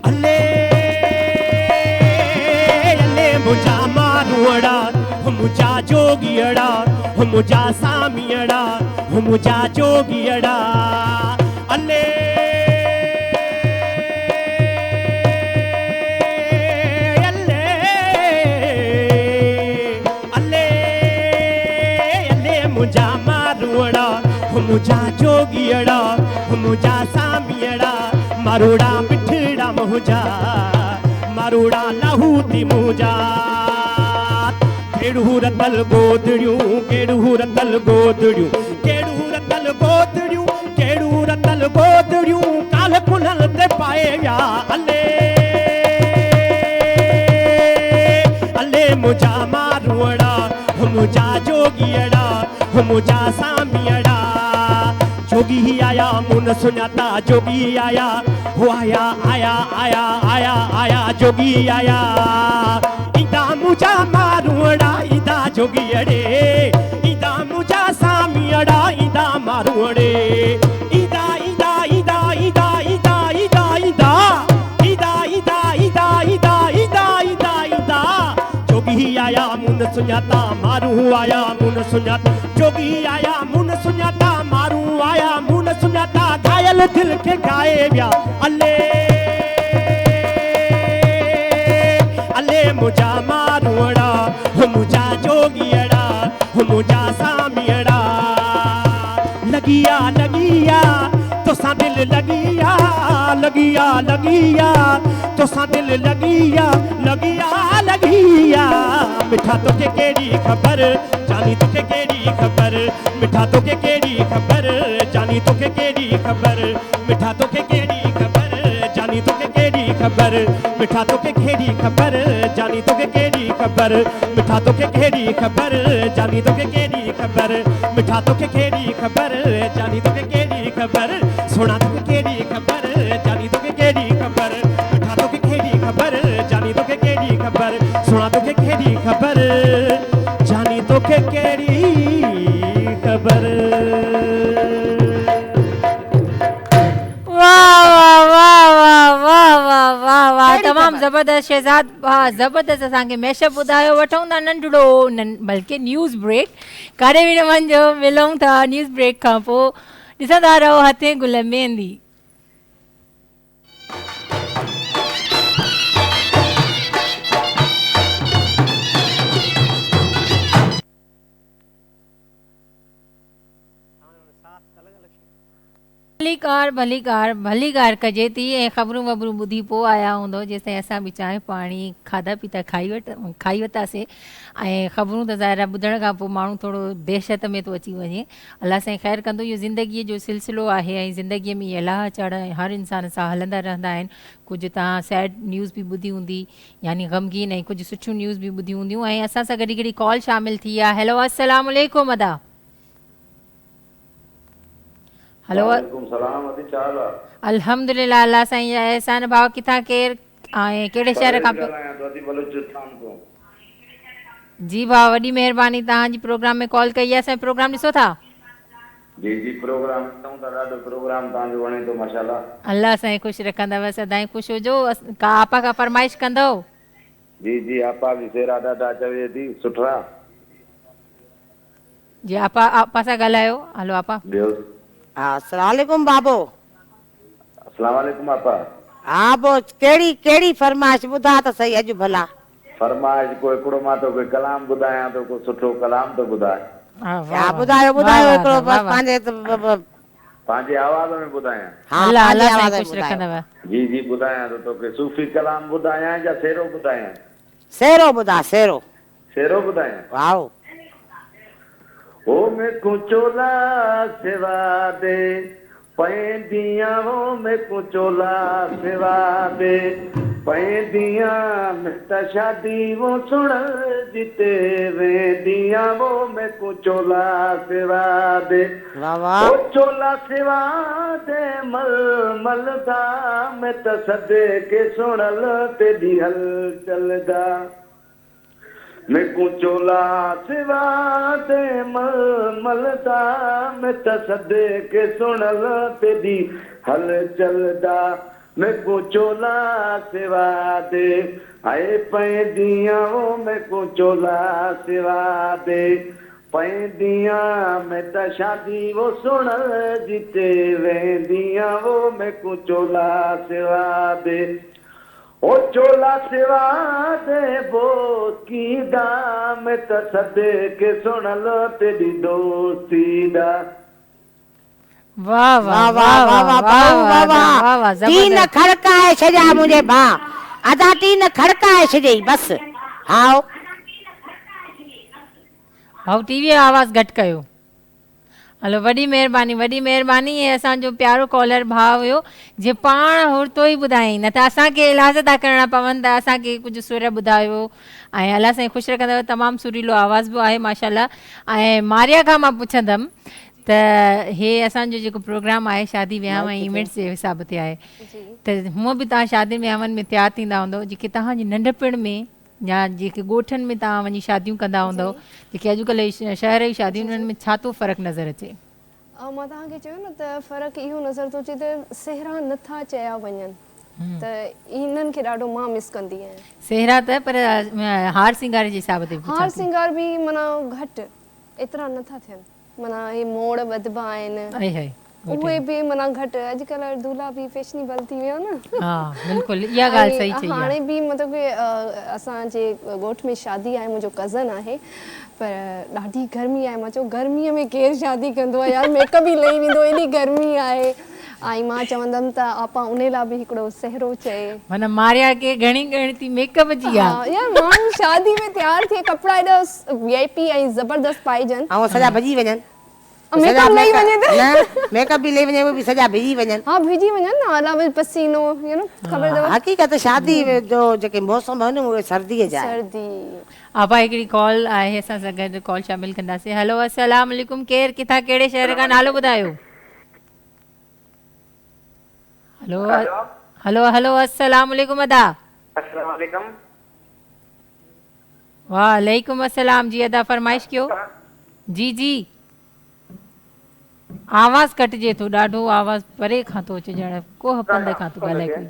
अले अले मुझा मारूड़ा मुझा जोगियड़ा मुझा सामियड़ा मुझा जोगियड़ा अले अले अले अले मुझा मारूड़ा मुझा जोगियड़ा मुझा सामियड़ा मारूड़ा मिठड़ा मुझा मारूड़ा लहूती मुझा केड़ू रतल गोदड़ियूं केड़ू रतल गोदड़ियूं केड़ू रतल गोदड़ियूं केड़ू रतल गोदड़ियूं काल कुनल ते पाए विया अले अले मुझा मारूड़ा मुझा जोगियड़ा मुझा सामियड़ा जोगी ही आया मुन सुनाता जोगी आया हो आया आया आया आया आया जोगी आया इदा मुझा मारूड़ा इदा जोगी अड़े इदा मुझा सामियड़ा इदा मारूड़े इदा इदा इदा इदा इदा इदा इदा इदा इदा इदा इदा इदा इदा इदा जोगी आया मुन सुनाता मारू आया मुन सुनाता जोगी आया मुन सुनाता मारू आया मुन सुनाता घायल दिल के गाए विया अले मुझा मारूड़ा हो मुझा जोगियड़ा हो मुझा सामियड़ा लगिया लगिया तो सा दिल लगिया लगिया लगिया तो सा दिल लगिया लगिया लगिया मिठा तो के केड़ी खबर जानी तो के केड़ी खबर मिठा तो के केड़ी खबर जानी तो के केड़ी खबर मिठा तो के केड़ी खबर जानी तो के केड़ी खबर मिठा तो के केड़ी खबर जानी तो के केड़ी खबर मिठा तो के केड़ी खबर जानी तो के केड़ी खबर मिठा तो के केड़ी खबर जानी तो के केड़ी खबर सोना तो के केड़ी खबर जानी तो के केड़ी खबर मिठा तो के केड़ी खबर जानी तो के केड़ी खबर सोना तो के केड़ी खबर जानी तो के केड़ी खबर। वाह वाह वाह वाह वाह वाह वाह वाह तमाम ज़बरदस्त शहज़ाद वाह ज़बरदस्त असांखे मैशअप ॿुधायो वठूं था नंढड़ो बल्कि न्यूज़ ब्रेक करे बि न वञो मिलूं था न्यूज़ ब्रेक खां पोइ ॾिसंदा रहो हथे गुल मेहंदी। भली कार कजे थी ऐं ख़बरूं वबरूं ॿुधी पोइ आया हूंदो जेसिताईं असां बि चांहि पाणी खाधा पीता खाई वरितासीं ऐं ख़बरूं त ज़ाहिर ॿुधण खां पोइ माण्हू थोरो दहशत में थो अची वञे। अलाह साईं ख़ैर कंदो। इहो ज़िंदगीअ जो सिलसिलो आहे ऐं ज़िंदगीअ में इहे अलाह चढ़ हर इंसान सां हलंदा रहंदा आहिनि। कुझु तव्हां सैड न्यूज़ बि ॿुधी हूंदी यानी ग़मगीन ऐं कुझु सुठियूं न्यूज़ बि ॿुधी हूंदियूं ऐं असां सां गॾी गॾी कॉल शामिल थी आहे। हेलो अस्सलाम वालेकुम अदा। हेलो सलाम अदी चाल अल्हम्दुलिल्लाह अल्लाह साईं एहसान भाव किथां केर ऐं कहिड़े शहर खां जी भाउ वॾी महिरबानी तव्हांजी प्रोग्राम में कॉल कई आहे। असांजो प्रोग्राम ॾिसो था जी जी प्रोग्राम ॾाढो प्रोग्राम तव्हांजो वणे थो माशाल्लाह। अल्लाह साईं ख़ुशि रखंदव सदाईं ख़ुशि हुजो। का आपा का फरमाइश कंदव? जी जी आपा बि सेरा ॾाढा चवे थी सुठा जी आपा सां ॻाल्हायो। हलो आपा। अस्सलाम वालेकुम बाबो। अस्सलाम वालेकुम आपा। हाँ बो केड़ी फरमाइश ॿुधा त सही अॼु भला। फरमाइश कोई हिकिड़ो मां तो कोई कलाम ॿुधायां तो को सुठो कलाम तो ॿुधाए। हा ॿुधायो हिकिड़ो बस पंहिंजे आवाज़ में ॿुधायां। अल्लाह अल्लाह साईं ख़ुशि रखंदव। जी जी ॿुधायां तो तोखे सूफ़ी कलाम ॿुधायां या सेरो ॿुधायां? सेरो ॿुधा सेरो। सेरो ॿुधायां। वाओ ओ मैं कुचोला सेवा दे पैंदियां वो मैं कुचोला सेवा दे पैंदियां मैं त शादी वो सुन जिते वेंदियां वो मैं कुचोला सेवा दे ओ चोला सेवा दे मल मलदा मैं त सदे के सुनल तेरी हल चलदा मैं कुचोला सेवा दे मल मलदा मैं त सदे के सुनल तेरी हल चलदा मैं कुचोला सेवा दे आए पैंदियां वो मैं कुचोला सेवा दे पैंदियां मैं त शादी वो सुनल जिते वेंदियां वो मैं कुचोला सेवा दे ओ चोला सेवा दे बो की दा मैं त सदे के सुनल तेरी दोस्ती दा। वाह वाह वाह वाह वाह वाह वाह तीन खड़काए छॾिया मुंहिंजे भाउ अदा तीन खड़काए छॾियई बस। हाओ भाउ टीवी जो आवाज़ घटि कयो। हलो वॾी महिरबानी ऐं असांजो प्यारो कॉलर भाउ हुयो जे पाण हुरतो ई ॿुधायईं न त असांखे इलाज था करणा पवनि त असांखे कुझु सुर ॿुधायो ऐं अलाह साईं ख़ुशि रखंदव। तमामु सुरीलो आवाज़ बि आहे माशाल्लाह। ऐं मारिया खां मां पुछंदमि त हे असांजो जेको प्रोग्राम आहे शादी विहांव ऐं इवेंट्स जे हिसाब ते आहे त हूअं बि तव्हां शादियुनि विहांवनि में तयारु थींदा हूंदव जेके तव्हांजी नंढपण में या जेके ॻोठनि में तव्हां वञी शादियूं कंदा हूंदव जेके अॼुकल्ह शहर जी शादियूं उन्हनि में छा थो फ़र्क़ु नज़र अचे? मां तव्हांखे चयो न त फ़र्क़ु इहो नज़र थो अचे त सेहरा नथा चया वञनि त इन्हनि खे ॾाढो मां मिस कंदी आहियां। सेहरा त पर हार सिंगार जे हिसाब ते हार सिंगार बि माना घटि एतिरा नथा थियनि माना हे मोड़ ॿधबा आहिनि उहे बि माना घटि अॼुकल्ह दूल्हा बि फैशनेबल थी वियो न हा बिल्कुलु इहा ॻाल्हि सही चई हाणे आहे बि मतिलबु की असांजे ॻोठ में शादी आहे मुंहिंजो कज़न आहे पर ॾाढी गर्मी आहे मां चयो गर्मीअ में केरु शादी कंदो आहे यार मेकअप ई लही वेंदो एॾी गर्मी आहे ऐं मां चवंदमि त आपा उन लाइ बि हिकिड़ो सेहरो चए माना मारिया के घणी ॻणती मेकअप जी हा आहे यार माण्हू शादी में तयारु थिए कपिड़ा एॾा VIP ऐं ज़बरदस्त पाइजनि ऐं सॼा भॼी वञनि मेकअप लही वञे त न मेकअप बि लही वञे उहे बि सॼा भॼी वञनि हाँ भिजी वञनि न अलावा पसीनो यू नो ख़बर अथव हक़ीक़त शादी जो जेके मौसम आहिनि उहे सर्दीअ जा आहिनि। सर्दी आपा हिकिड़ी कॉल आहे असां सां गॾु कॉल शामिल कंदासीं हेलो अस्सलाम वालेकुम केरु किथां कहिड़े शहर खां नालो ॿुधायो हेलो हेलो हेलो अस्सलाम वालेकुम अदा अस्सलाम वालेकुम वालेकुम अस्सलाम जी अदा फरमाइश कयो जी जी आवाज़ कटिजे थो ॾाढो आवाज़ परे खां थो अचे ॼण को पंध खां थो ॻाल्हाए कोई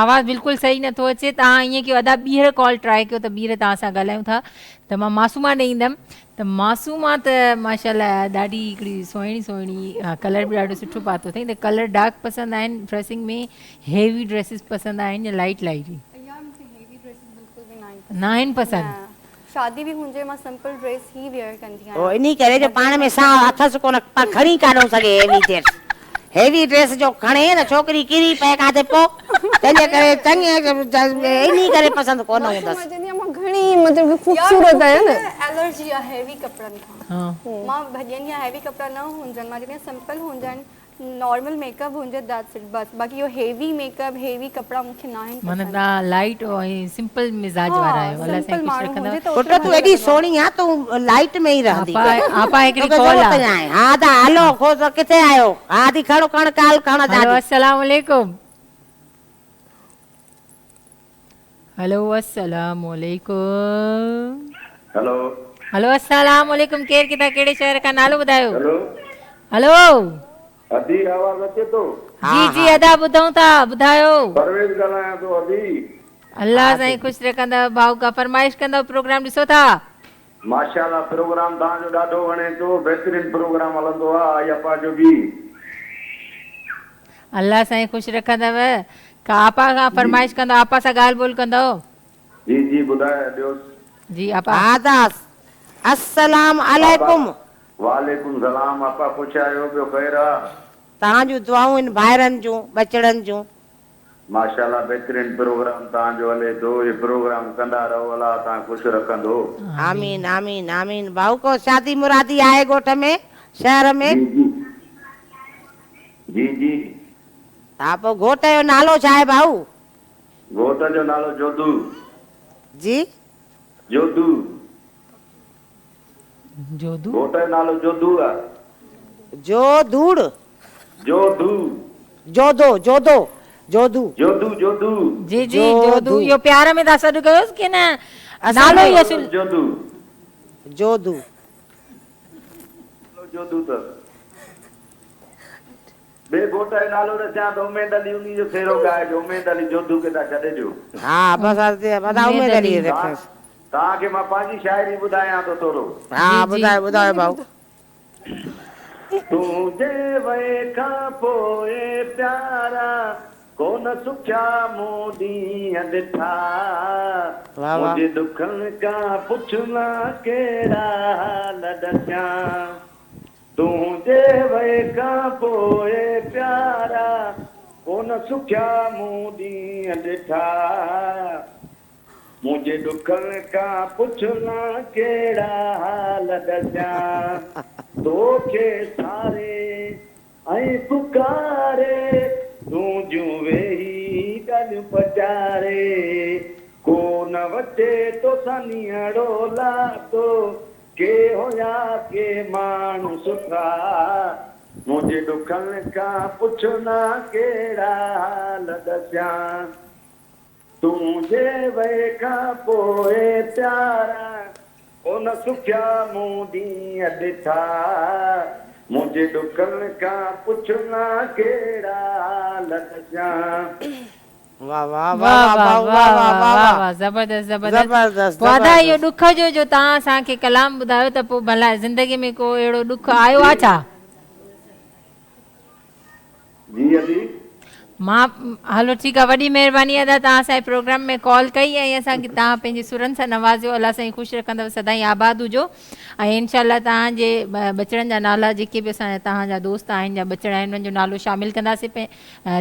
आवाज़ बिल्कुलु सही नथो अचे तव्हां ईअं कयो अदा ॿीहर कॉल ट्राए कयो त ॿीहर तव्हां सां ॻाल्हायूं था त मां मासूमा ॾे ईंदमि त मासूमा त माशाल्लाह ॾाढी हिकिड़ी सुहिणी कलर बि ॾाढो सुठो पातो अथई त कलर डार्क पसंदि आहिनि ड्रेसिंग में हेवी ड्रेसिस पसंदि आहिनि या लाइट लाइट ई न आहिनि पसंदि शादी भी हुजे मां सिंपल ड्रेस ही वेयर कंदी ओ इनी करे जो पाण में सा हथ कोन खणी काढो सके हेवी ड्रेस जो खणे न छोकरी किरी पए काथे पो तंहिंजे करे चङे इनी करे पसंद कोन हूंदसि मां घणी मतलब खूबसूरत आहे न एलर्जी आहे हेवी कपड़न खां हां मां भॼन या हेवी कपड़ा न हुजन मां जने सिंपल हुजन नॉर्मल मेकअप हुजे दैट्स इट बस बाकी यो हेवी मेकअप हेवी कपड़ा मुखे ना आहिनि माने ता लाइट और सिंपल मिजाज वारा आयो अल्लाह से कुछ रखंदा पुट तू एडी सोणी आ तू लाइट में ही रहंदी आपा हिकड़ी कॉल आहे हां ता हलो खो तो किथे आयो हां दी खड़ो कण काल कण जा अस्सलाम वालेकुम हेलो अस्सलाम वालेकुम हेलो हेलो अस्सलाम वालेकुम केर किथा केड़े शहर का नालो बुधायो हेलो हेलो अदी आवाज अचे तो जी जी अदा बुधाऊं था बुधायो परवेज ॻाल्हायां तो अदी अल्लाह साईं खुश रखंदा भाऊ का फरमाइश कंदा प्रोग्राम ॾिसो था माशाल्लाह प्रोग्राम तव्हांजो ॾाढो वणे तो बहितरीन प्रोग्राम हलंदो आहे अयप्पा जो बि अल्लाह साईं खुश रखंदव का आपा का फरमाइश कंदा आपा सां ॻाल्हि ॿोल कंदो जी जी ॿुधाए ॾियो जी आपा आदास अस्सलाम अलैकुम वालेकुम सलाम आपा खुश आयो पियो ख़ैर तव्हां जूं दुआऊं आहिनि ॿाहिरनि जूं बचड़नि जूं माशाल्लाह बहितरीन प्रोग्राम तव्हांजो हले थो ये प्रोग्राम कंदा रहो अल्लाह तव्हां ख़ुशि रखंदो आमीन आमीन आमीन भाऊ को शादी मुरादी आहे ॻोठ में शहर में जी जी हा पोइ घोट जो नालो छा आहे भाऊ घोट जो नालो जोधू जी जोधू जोधू घोट जो नालो जोधू आहे जोधूड़ जोधू जोधो जोधो जोधू जोधू जोधू जी जी जोधू यो प्यार में दा सॾु कयोसि की न नालो ई असुल जोधू जोधू जोधू त बे घोट जो नालो रचिया त उमेद अली उन्ही जो फेरो ॻाए जो उमेद अली जोधू के था छॾे ॾियो हा बसि बता उमेद अली रखियोसि तव्हांखे मां पंहिंजी शाइरी ॿुधायां थो थोरो हा ॿुधायो ॿुधायो भाऊ तुंहिंजे वए खां पोइ प्यारा कोन सुख्या मूं ॾींहं ॾिठा मुंहिंजे दुखनि खां पुछना कहिड़ा हाल ॾसिया तुंहिंजे वए खां पोइ प्यारा कोन सुख्या मूं ॾींहं ॾिठा मुझे दुखन का पुछना केड़ा हाल दसिया तोखे सारे ऐं पुकारे तूं जूं वेही गल पचारे को न वटे तो सनियड़ो लातो के होया के माण्हू सुठा मुझे दुखन का पुछना केड़ा हाल दसिया तुंहिंजे वए खां पोइ प्यारा कोन सुख्या मूं ॾींहं ॾिठा मुंहिंजे दुखनि खां पुछना कहिड़ा हाल दसिया वाह वाह वाह वाह वाह वाह वाह वाह वाह वाह वाह ज़बरदस्त ज़बरदस्त ज़बरदस्त, वादा इहो ॾुख जो तव्हां असांखे कलाम ॿुधायो त पोइ भला ज़िंदगी में को अहिड़ो ॾुख आयो आहे छा? जी अदी मां हलो ठीकु आहे, वॾी महिरबानी अदा तव्हां असांजे प्रोग्राम में कॉल कई ऐं असांखे तव्हां पंहिंजे सुरनि सां नवाज़ियो। अलाह साईं ख़ुशि रखंदव, सदाईं आबाद हुजो। ऐं इनशाला तव्हांजे बचड़नि जा नाला जेके बि असांजा तव्हांजा दोस्त आहिनि या बचड़ आहिनि उन्हनि जो नालो शामिलु कंदासीं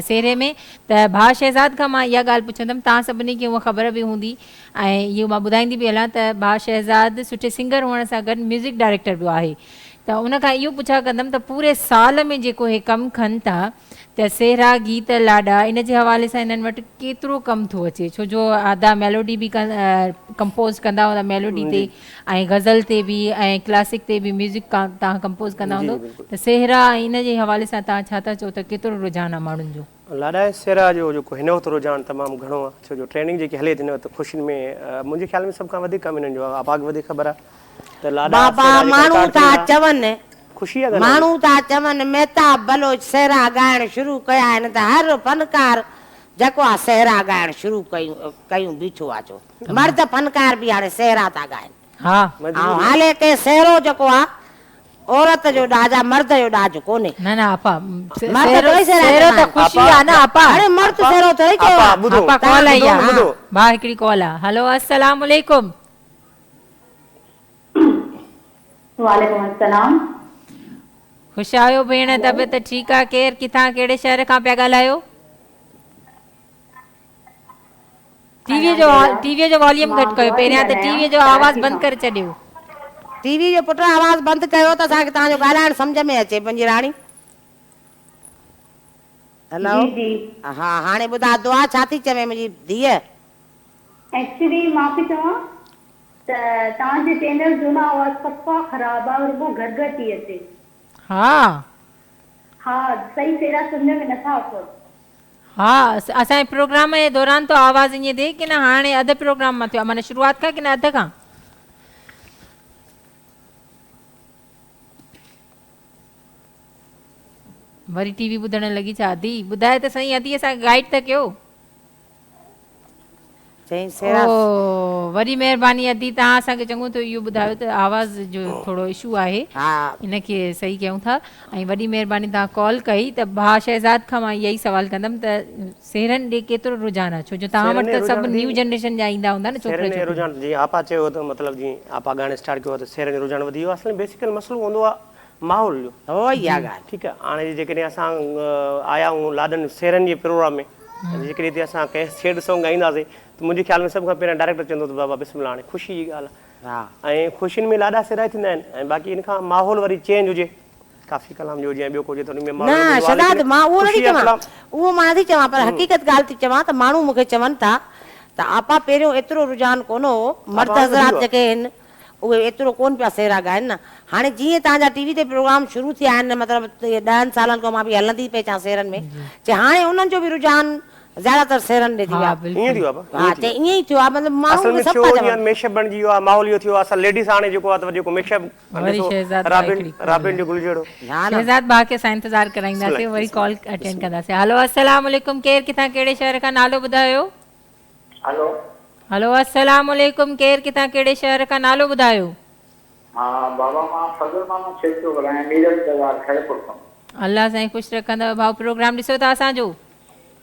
सेरे में। त भाउ शहज़ाद खां मां इहा ॻाल्हि पुछंदमि, तव्हां सभिनी खे उहा ख़बर बि हूंदी ऐं इहो मां ॿुधाईंदी बि हलां त भाउ शहज़ाद सुठे सिंगर हुअण सां गॾु म्यूज़िक डायरेक्टर बि आहे। त उनखां इहो पुछा कंदमि त पूरे साल में जेको हे कमु कनि था त सेहरा गीत लाॾा इन जे हवाले सां इन्हनि वटि केतिरो कमु थो अचे? छो जो आधा मेलोडी बि कंपोज़ कंदा हूंदा मेलोडी ते ऐं गज़ल ते बि ऐं क्लासिक ते बि म्यूज़िक तव्हां कंपोज़ कंदा हूंदो, त सेहरा इन जे हवाले सां तव्हां छा था चओ त केतिरो रुझान आहे माण्हुनि जो? लाॾा ऐं सेहरा जो जेको हिन वक़्तु रुझान तमामु घणो आहे, छो जो ट्रेनिंग जेकी हले थी हिन वक़्तु ख़ुशियुनि में मुंहिंजे ख़्याल में सभ खां वधीक कमु हिननि जो आहे। आपाक वधीक ख़बर आहे त लाॾा बाबा माण्हू था चवनि ख़ुशी आहे माण्हू था चवनि मेहताब बलोच सेहरा ॻाइणु शुरू कया आहिनि त हर फनकार जेको आहे सेहरा ॻाइणु शुरू कयूं बीठो आहे। छो मर्द फनकार बि हाणे सेहरा था ॻाइनि। हा ऐं हाले के सेहरो जेको आहे औरत जो ॾाज आहे, मर्द जो ॾाज कोन्हे। न न आपा मर्द थोरी सेहरो त ख़ुशी आहे न आपा। अरे मर्द सेहरो थोरी चयो आहे। आपा कॉल आई आहे, भाउ हिकिड़ी कॉल आहे। हलो अस्सलाम वालेकुम। वालेकुम अस्सलाम। ख़ुशि आहियो भेण? तबियत ठीकु आहे? केरु किथां कहिड़े शहर खां पिया ॻाल्हायो? टीवीअ जो वॉल्यूम घटि कयो पहिरियां, त टीवीअ जो आवाज़ बंदि करे छॾियो। टीवी जो पुट आवाज़ बंदि कयो त असांखे तव्हांजो ॻाल्हाइण सम्झ में अचे पंहिंजी राणी। हेलो हा हाणे ॿुधा दुआ छा थी चवे मुंहिंजी धीअ? एक्चुअली मां पई चवां त तव्हांजे चैनल जो न आवाज़ सफ़ा ख़राब आहे, रुगो घटि थी अचे। हा हा सही सेहरा सुनने में नथा अचो। हा असांजे प्रोग्राम जे दौरान तो आवाज़ ईअं थिए की न हाणे अधु प्रोग्राम मां थियो, माना शुरूआत खां की न अधु खां? वरी टीवी ॿुधण लॻी छा? अधी ॿुधाए त सही, अधी असांखे गाइड त कयो। वरी महिरबानी अदी, तव्हां असांखे चङो त इहो ॿुधायो त आवाज़ जो थोरो इशू आहे, इनखे सही कयूं था। ऐं वॾी महिरबानी तव्हां कॉल कई त भाउ शहज़ाद खां मां इहा ई सवाल कंदमि त सेहरनि ॾे केतिरो रुझान आहे? छो जो तव्हां वटि त सभु न्यू जनरेशन जा ईंदा हूंदा न छोकिरा रुझान। जीअं आपा चयो त मतिलबु जीअं आपा ॻाइणु स्टार्ट कयो त सेहरनि जो रुझान वधी वियो। असली बेसिकल मसइलो हूंदो आहे माहौल जो। ठीकु आहे, हाणे जेकॾहिं असां आया आहियूं लाॾनि सेहरनि जे प्रोग्राम में, जेकॾहिं हिते असां कंहिं छेड़ सॉन्ग ॻाईंदासीं त मुंहिंजे ख़्याल में सभ खां पहिरियों डायरेक्टर चवंदो त बाबा बिस्मिल्लाह, हाणे ख़ुशी जी ॻाल्हि आहे। ऐं ख़ुशियुनि में लाॾा सेहरा थींदा आहिनि। ऐं बाक़ी इन खां माहौल वरी चेंज हुजे, काफ़ी कलाम जो हुजे ऐं ॿियो कुझु न शहज़ाद मां उहो नथी चवां, उहो मां नथी चवां, पर हक़ीक़त ॻाल्हि थी चवां त माण्हू मूंखे चवनि था त आपा पहिरियों एतिरो रुझान कोन हो, मर्द हज़रात जेके आहिनि उहे एतिरो कोन पिया सेहरा ॻाइनि न। हाणे जीअं तव्हांजा टीवी ते प्रोग्राम शुरू थिया आहिनि, मतिलबु 10 सालनि खां मां बि हलंदी पई अचां सेहरनि में, जे हाणे उन्हनि जो बि रुझान ज़्यादातर सेहरनि ॾे थी वियो आहे। ईअं ई थियो आहे, मतिलबु माण्हू सभु था चवनि मेकअप बणिजी वियो आहे, माहौल इहो थियो आहे। असां लेडीज़ हाणे जेको आहे त जेको मेकअप राबिन जो गुलजेड़ो शहज़ाद भाउ खे असां इंतज़ार कराईंदासीं, वरी कॉल अटेंड कंदासीं। हलो अस्सलाम वालेकुम, केरु किथां कहिड़े शहर खां? नालो ॿुधायो। हेलो हलो अस्सलाम वालेकुम, केरु किथां कहिड़े शहर खां? नालो ॿुधायो। हा बाबा मां फज़ल मानो शेख थो ॻाल्हायां, मीरल बाज़ार खैरपुर खां। अल्लाह साईं ख़ुशि रखंदव। भाउ प्रोग्राम ॾिसो था असांजो?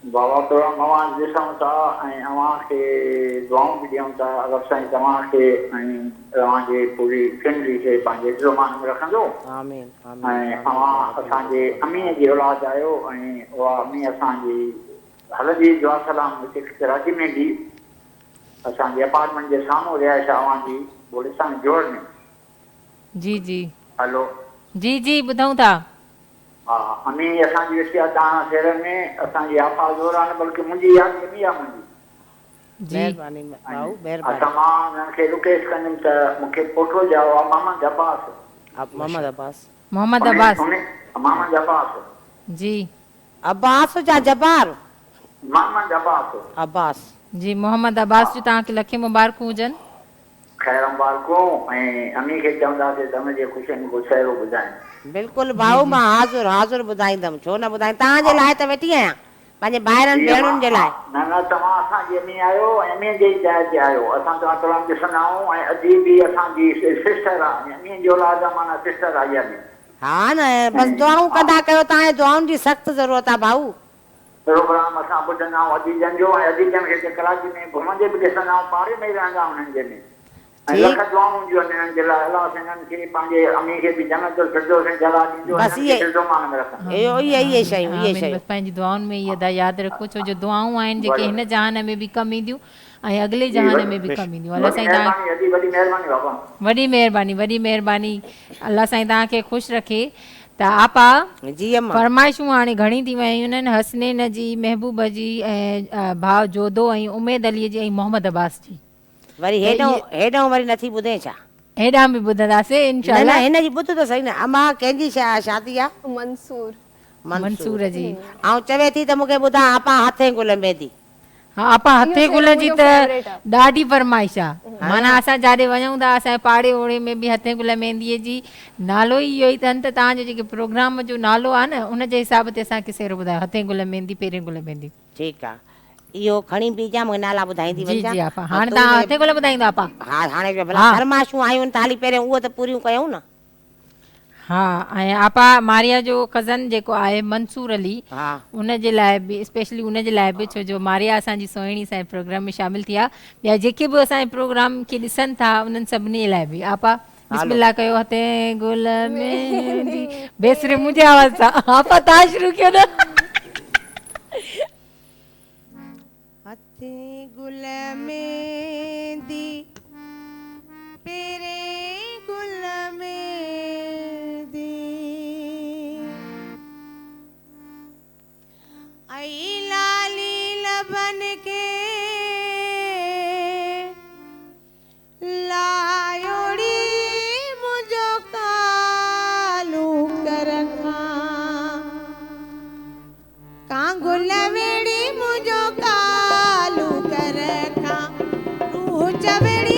बाबा प्रोग्राम अवां ॾिसूं था ऐं अव्हांखे दुआऊं बि ॾियूं था। अगरि साईं तव्हांखे ऐं तव्हांजे पूरी फैमिली खे पंहिंजे ज़ुबान में रखंदो। ऐं अव्हां असांजे अमीअ जी औलाद आहियो ऐं उहा अमी असांजी हलंदी दुआ सलाम हिते कराची में बि असांजे अपार्टमेंट जे साम्हूं रिहाइश आहे अव्हांजी बोलिस्तान जोड़ में। जी जी हेलो जी जी ॿुधूं था। हा अमी असांजी वेठी आहे तव्हां शहर में, असांजी आपा जोर आहे न, बल्कि मुंहिंजी यादि बि आहे मुंहिंजी। असां मां हुननि खे रिक्वेस्ट कंदुमि त मूंखे फोटो ॾियाओ आहे मोहम्मद अब्बास जी अब्बास जा जब्बार मोहम्मद अब्बास जी मोहम्मद अब्बास जी तव्हांखे लखे मुबारकूं हुजनि। ख़ैर मुबारकूं। ऐं अमी खे चवंदासीं त हुनजे ख़ुशियुनि में कुझु ॿुधाइनि। बिल्कुलु भाऊ, मां हाज़ुर ॿुधाईंदमि, छो न ॿुधाईंदमि, तव्हांजे लाइ त वेठी आहियां। पंहिंजे ॿाहिरनि भेणुनि जे लाइ। न न तव्हां असांजी एम आहियो, एम जे जाइ ते आहियो। असां तव्हां प्रोग्राम ॾिसंदा आहियूं ऐं अॼु बि असांजी सिस्टर आहे, एम जी औलाद माना सिस्टर आई आहे। हा न बसि दुआऊं कंदा कयो, तव्हांजे दुआउनि जी सख़्तु ज़रूरत आहे भाऊ। प्रोग्राम असां ॿुधंदा आहियूं अदीजनि जो, ऐं अदीजनि खे कलाची में घुमंदे बि ॾिसंदा आहियूं, पाड़े में ई रहंदा हुननि जे में। ऐं लख दुआऊं हूंदियूं आहिनि हिननि जे लाइ। अलाह हिननि खे पंहिंजे अमी खे बि जन्नतुल फिरदौस में जॻह ॾींदो, हिननि खे दिलजोमान में रखंदो। इहे शयूं बसि पंहिंजी दुआउनि में इहा अदा यादि रखो, छो जो दुआऊं आहिनि जेके हिन जहान में बि कमु ईंदियूं ऐं अॻिले जहान में बि कमु ईंदियूं। अलाह साईं तव्हां वॾी महिरबानी, वॾी महिरबानी। अलाह साईं तव्हांखे ख़ुशि रखे। त आपा फरमाइशूं हाणे घणी थी वियूं आहिनि, हसनैन जी, महबूब जी ऐं भाउ जोधो ऐं उमेद अलीअ जी ऐं मोहम्मद अब्बास जी। वरी हेॾो वरी नथी ॿुधे छा? हेॾां बि ॿुधंदासीं इंशाअल्लाह। हिन जी ॿुध त सही न। अमा कंहिंजी शादी आहे? मंसूर जी। ऐं चवे थी त मूंखे ॿुधा आपा हथे गुल मेहंदी। हा आपा हथे गुल जी त ॾाढी फरमाइश आहे। माना असां जाॾे वञूं था असांजे पाड़े ओड़े में बि हथे गुल मेहंदीअ जी नालो ई इहो ई अथनि, त तव्हांजो जेके प्रोग्राम जो नालो आहे न उनजे हिसाब ते असांखे सेरो ॿुधायो, हथे गुल मेहंदी, पेरे गुल मेहंदी। ठीकु आहे, इहो खणी बीजा, मूंखे नाला ॿुधाईंदी वञा। जी आपा, हाणे तव्हां हथे गुल ॿुधाईंदो आपा? हा हाणे भला फरमाइशूं आयूं त हाली पहिरियों उहो त पूरियूं कयूं न। हा ऐं आपा मारिया जो कज़न जेको आहे मंसूर अली, उनजे लाइ बि स्पेशली उनजे लाइ बि, छो जो मारिया असांजी सोहिणी असांजे प्रोग्राम में शामिल थी आहे। ॿिया जेके बि असांजे प्रोग्राम खे ॾिसनि था उन्हनि सभिनी लाइ बि आपा बिस्मिल्लाह कयो। हथे गुल मेहंदी बेसरे मुंहिंजे आवाज़ सां। आपा तव्हां शुरू कयो न। हथे गुल मेहंदी पेरे गुल मेहंदी आई लाली लबन के लायोड़ी मुझो कालू कर कांगुल वेड़ी मुझो कालू कर रूह चवेड़ी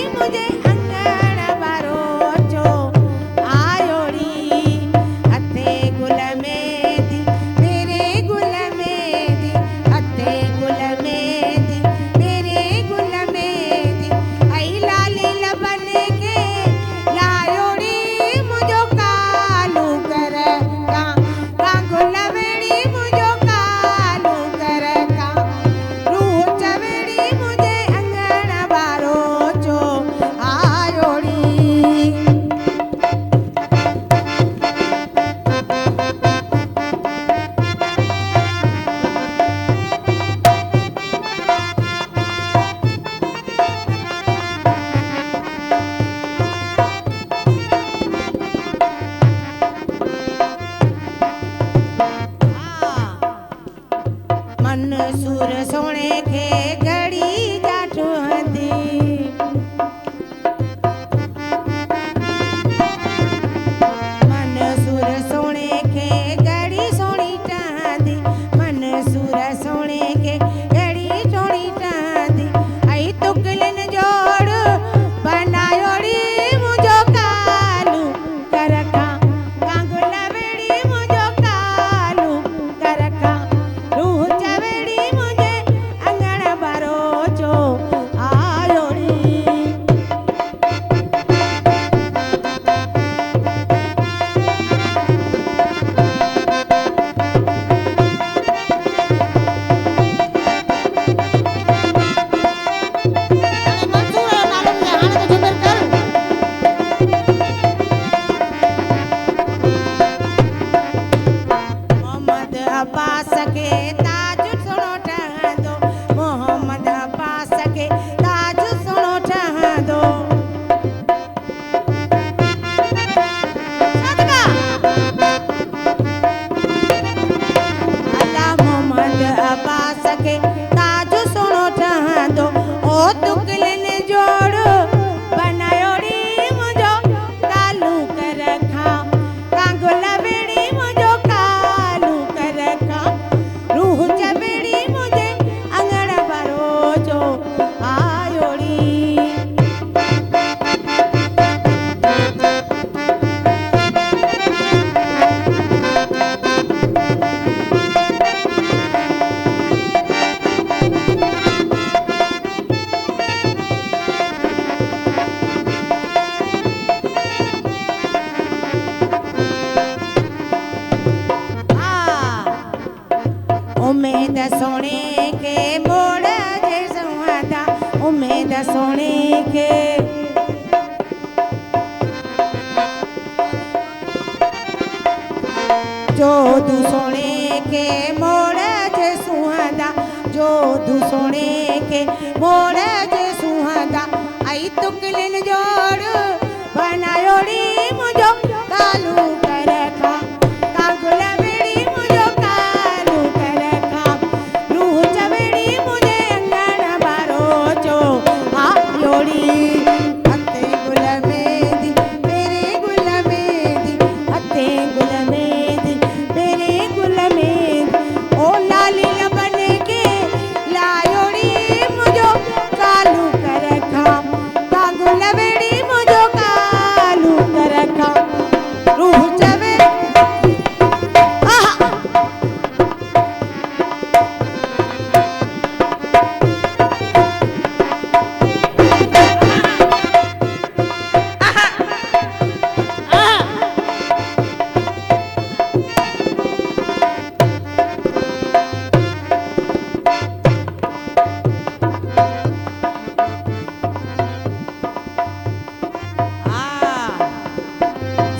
सोने के मोड़ जे सुहादा उम्मीद सोने के जो दू सोने के मोड़ जे सुहादा जो दू सोने के मोड़ जे सुहादा आई तुकलिन जोड़ बनायोड़ी मुझो कालू कर खा कागुल बेड़ी मुझो कालू कर खा रूह चवेड़ी मुझे अंगन बारो चो आयोड़ी हते गुल मेदी मेरे गुल मेदी हते गुल मेदी मेरे गुल मेदी ओ लाली लबन के लायोड़ी मुझो कालू कर खा कागुल बेड़ी मुझो कालू कर खा रूह चवे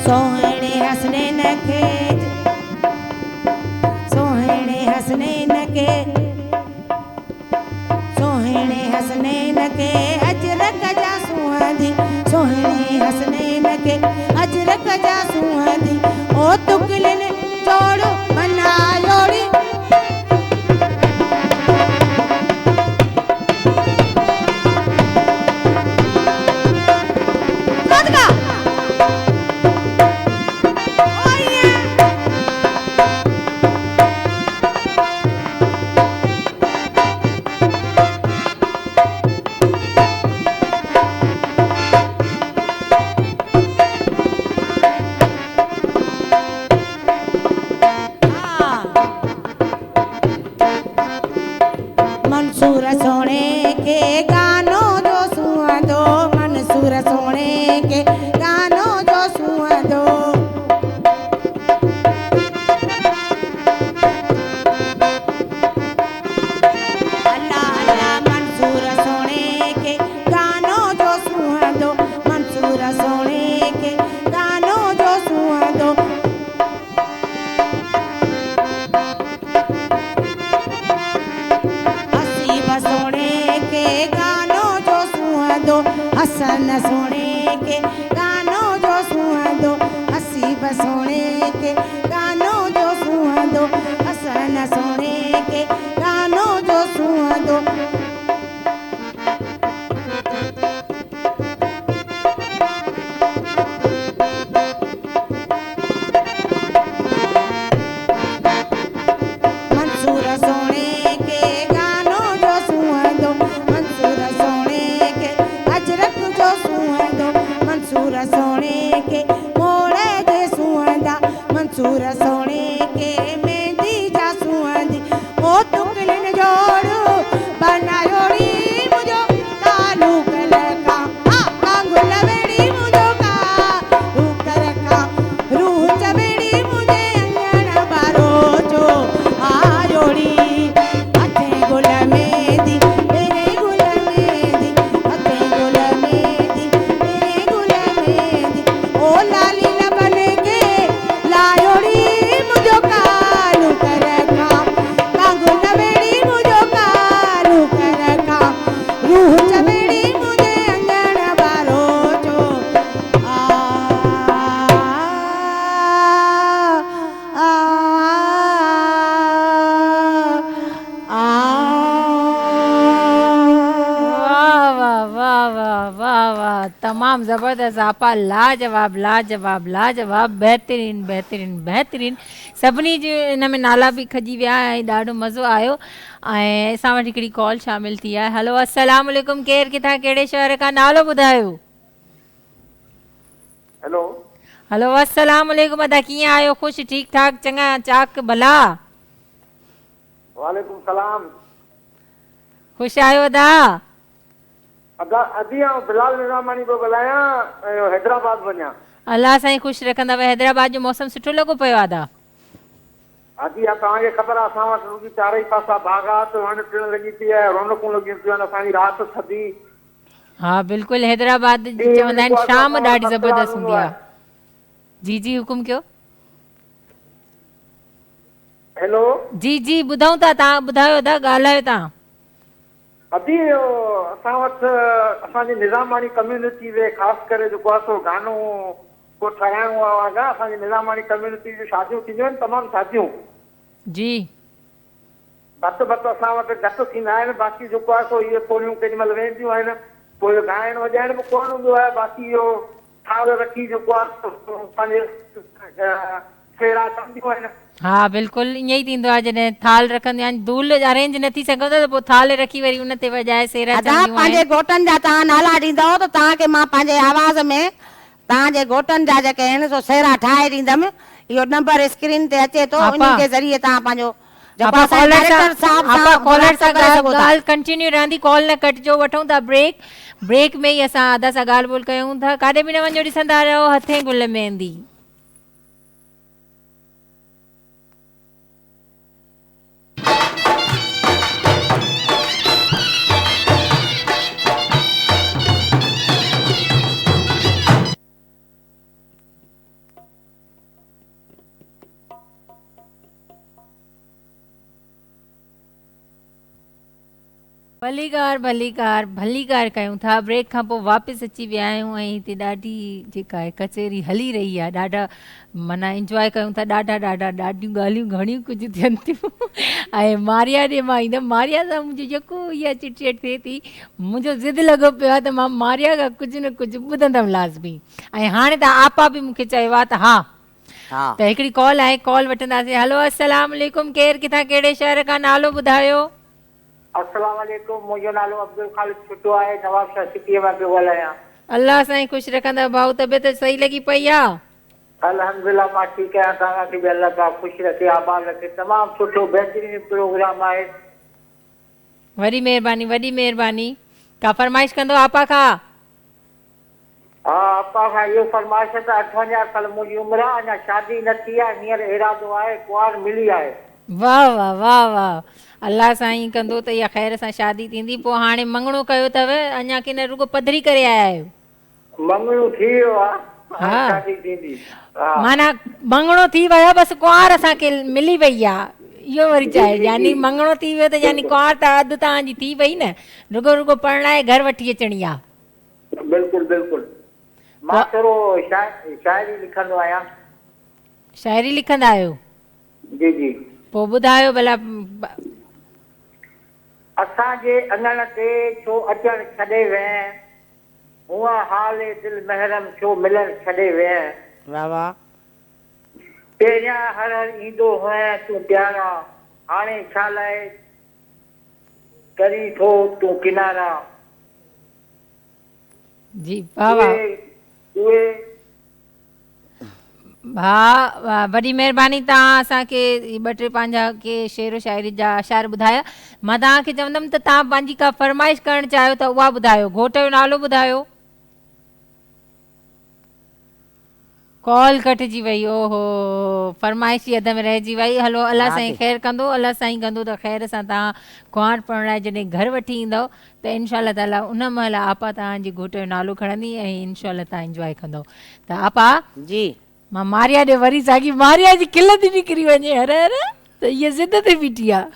सोहणे हसने नखे सोहणे हसने नखे सोहणे हसने नखे अजरक जा सुहांदी सोहणे हसने नखे अजरक जा सुहांदी ओ तुकलिन जोड़ बनायोड़ी सदका मंसूर सोने के गानों जो सुआ दो मंसूर सोने के गानों जो सुआ दो अल्लाह अल्लाह मंसूर सोने के गानों जो सुआ दो मंसूर सोने के गानों जो सुआ दो हसीब सोने के गानों जो सुआ दो हसन सोने के गानों जो सुआ दो हसीब सोने के गानों जो सुआ दो हसन सोने के गानों जो सुआ दो मंसूर सोने के गानों जो सुआ दो मंसूर सोने के अजरक जो सुआ दो मंसूर सोने के मोड़े जे सुआंदा मंसूर सोने के मेहंदी जा सुआंदी ओ तुकलिन जोड़ बनायोड़ी मुझो कालू कर खा कागुल बेड़ी मुझो कालू कर खा रूह चवेड़ी मुझे अंगन बारो जो आयोड़ी हथे गुल मेदी मेरे गुल मेदी हथे गुल मेदी मेरे गुल मेदी ओ लाली लबन के लायोड़ी मुझो कालू कर खा कागुल बेड़ी मुझो कालू कर खा रूह चवेड़ी मुझे अंगन बारो जो वाह वाह वाह वाह वाह वाह तमाम ज़बरदस्त आपा लाजवाब लाजवाब लाजवाब बहितरीन बहितरीन बहितरीन सभिनी जो इन में नाला बि खजी विया ऐं ॾाढो मज़ो आयो ऐं असां वटि हिकिड़ी कॉल शामिल थी आहे हलो अस्सलाम वालेकुम केरु किथां कहिड़े शहर खां नालो ॿुधायो हेलो हलो अस्सलाम वालेकुम अदा कीअं आहियो ख़ुशि ठीकु ठाक चङा चाक भला वालेकुम सलाम ख़ुशि आहियो अदा अदी बिलाल निज़ामानी को ॻाल्हायां हैदराबाद वञा अल्लाह साईं ख़ुशि रखंदव हैदराबाद जो मौसम सुठो लॻो पियो आहे अदा आदि तव्हांखे ख़बर आहे असां वटि रुॻी चारई पासा बाग़ात वण टिण लॻी पई आहे रौनकूं लॻियूं पियूं आहिनि असांजी राति थधी हाँ बिल्कुल हैदराबाद जी चवंदा आहिनि शाम ॾाढी ज़बरदस्त हूंदी आहे। जी जी हुकुम कयो। हेलो जी जी ॿुधूं था, तव्हां ॿुधायो था, ॻाल्हायो तव्हां। अभी असां वटि असांजी निज़ामानी कम्यूनिटी जे ख़ासि करे जेको आहे सो गानो को ठाहिराइणो आहे असांजी निज़ामानी कम्यूनिटी जूं शादियूं थींदियूं आहिनि तमामु शादियूं जी घटि घटि असां वटि घटि थींदा आहिनि बाक़ी जेको आहे सो इहे पोलियूं केॾीमहिल वेंदियूं आहिनि पोइ इहो ॻाइण वॼाइण बि कोन हूंदो आहे बाक़ी इहो थाल रखी जेको आहे पंहिंजे फेरा कंदियूं आहिनि। हाँ बिल्कुलु ईअं ई थींदो आहे जॾहिं थाल रखंदियूं आहिनि धूल अरेंज नथी सघो त पोइ थाल रखी वरी उन ते वॼाए सेरा चवंदियूं पंहिंजे आहिनि। घोटनि जा तव्हां नाला ॾींदव त तव्हांखे मां पंहिंजे आवाज़ में तव्हांजे घोटनि जा जेके आहिनि सो सेरा ठाहे ॾींदमि। इहो नंबर स्क्रीन ते अचे थो इन जे ज़रिए तव्हां पंहिंजो ॻाल्हि कंटिन्यू रहंदी, कॉल न कटिजो। वठूं था ब्रेक, ब्रेक में ई असां आधा सां ॻाल्हि ॿोल कयूं था। काॾे बि न वञो, ॾिसंदा रहो हथे गुल मेहंदी। भली कार कयूं था। ब्रेक खां पोइ वापसि अची विया आहियूं ऐं हिते ॾाढी जेका आहे कचेरी हली रही आहे। ॾाढा माना इंजॉय कयूं था। ॾाढियूं ॻाल्हियूं घणियूं कुझु थियनि थियूं ऐं मारिया ॾे मां ईंदमि। मारिया सां मुंहिंजो जेको इहा चिटचेट थिए थी मुंहिंजो ज़िद लॻो पियो आहे त मां मारिया खां कुझु न कुझु ॿुधंदमि लाज़मी। ऐं हाणे त आपा बि मूंखे चयो आहे त हा त हिकिड़ी कॉल आहे, कॉल वठंदासीं। हलो अस्सलाम वालेकुम, केरु किथां कहिड़े शहर खां, नालो ॿुधायो। अस्सलाम वालेकुम, मुंहिंजो नालो अब्दुल ख़ालिद छुटो आहे, नवाबशाह सिटीअ मां पियो ॻाल्हायां। अल्लाह साईं ख़ुशि रखंदा भाऊ, तबियत सही लॻी पई आहे? अल्हम्दुलिल्लाह मां ठीकु आहियां, तव्हांखे बि अल्लाह ताला ख़ुशि रखे, आबाद रखे। तमामु सुठो बहितरीन प्रोग्राम आहे। वॾी महिरबानी। का फरमाइश कंदो आपा खां? हा आपा खां इहो फरमाइश त 58 साल मुंहिंजी उमिरि आहे, अञा शादी न थी आहे, हींअर इरादो आहे, कुंवार मिली आहे। वाह वाह वाह वाह, अल्लाह साईं कंदो त इहा ख़ैर सां शादी थींदी। पोइ हाणे मंगणो कयो अथव अञा की न रुगो पधरी करे आया आहियो? मंगणो थी वियो आहे, हा शादी थींदी। माना मंगणो थी वियो, बसि कुंवार असांखे मिली वई आहे, इहो वरी चाहे यानी मंगणो थी वियो त यानी कुंवार त अधु तव्हांजी थी वई न, रुगो परणाए घर वठी अचणी आहे। बिल्कुलु बिल्कुलु। मां थोरो शाइरी लिखंदो आहियां। शाइरी लिखंदा आहियो? जी जी। पोइ ॿुधायो भला। असांजे अङण ते छो अचण छॾे वएं, हूअं हाले दिल महरम छो मिलण छॾे वएं। वाह वाह। पहिरियां हर ईंदो हुअं तूं प्यारा, हाणे छा लाइ करी थो तूं किनारा। जी वाह वाह। हा वॾी महिरबानी, तव्हां असांखे ॿ टे पंहिंजा के शेर शाइरी जा अशार ॿुधाया। मां तव्हांखे चवंदमि त तव्हां पंहिंजी का फरमाइश करणु चाहियो त उहा ॿुधायो। घोट जो नालो ॿुधायो। कॉल कटिजी वई, ओहो फरमाइश ई अध में रहिजी वई। हलो अल्लाह साईं ख़ैर कंदो, अल्लाह साईं कंदो त ख़ैर सां तव्हां कुंवार परणाए जॾहिं घर वठी ईंदव त इनशा ताला उन महिल आपा तव्हांजे घोट जो नालो खणंदी ऐं इनशा तव्हां इंजॉय कंदव। त आपा जी मां मारिया ॾे वरी साॻी मारिया जी खिल थी निकिरी वञे, हर हर त इहा ज़िद ते बीठी आहे।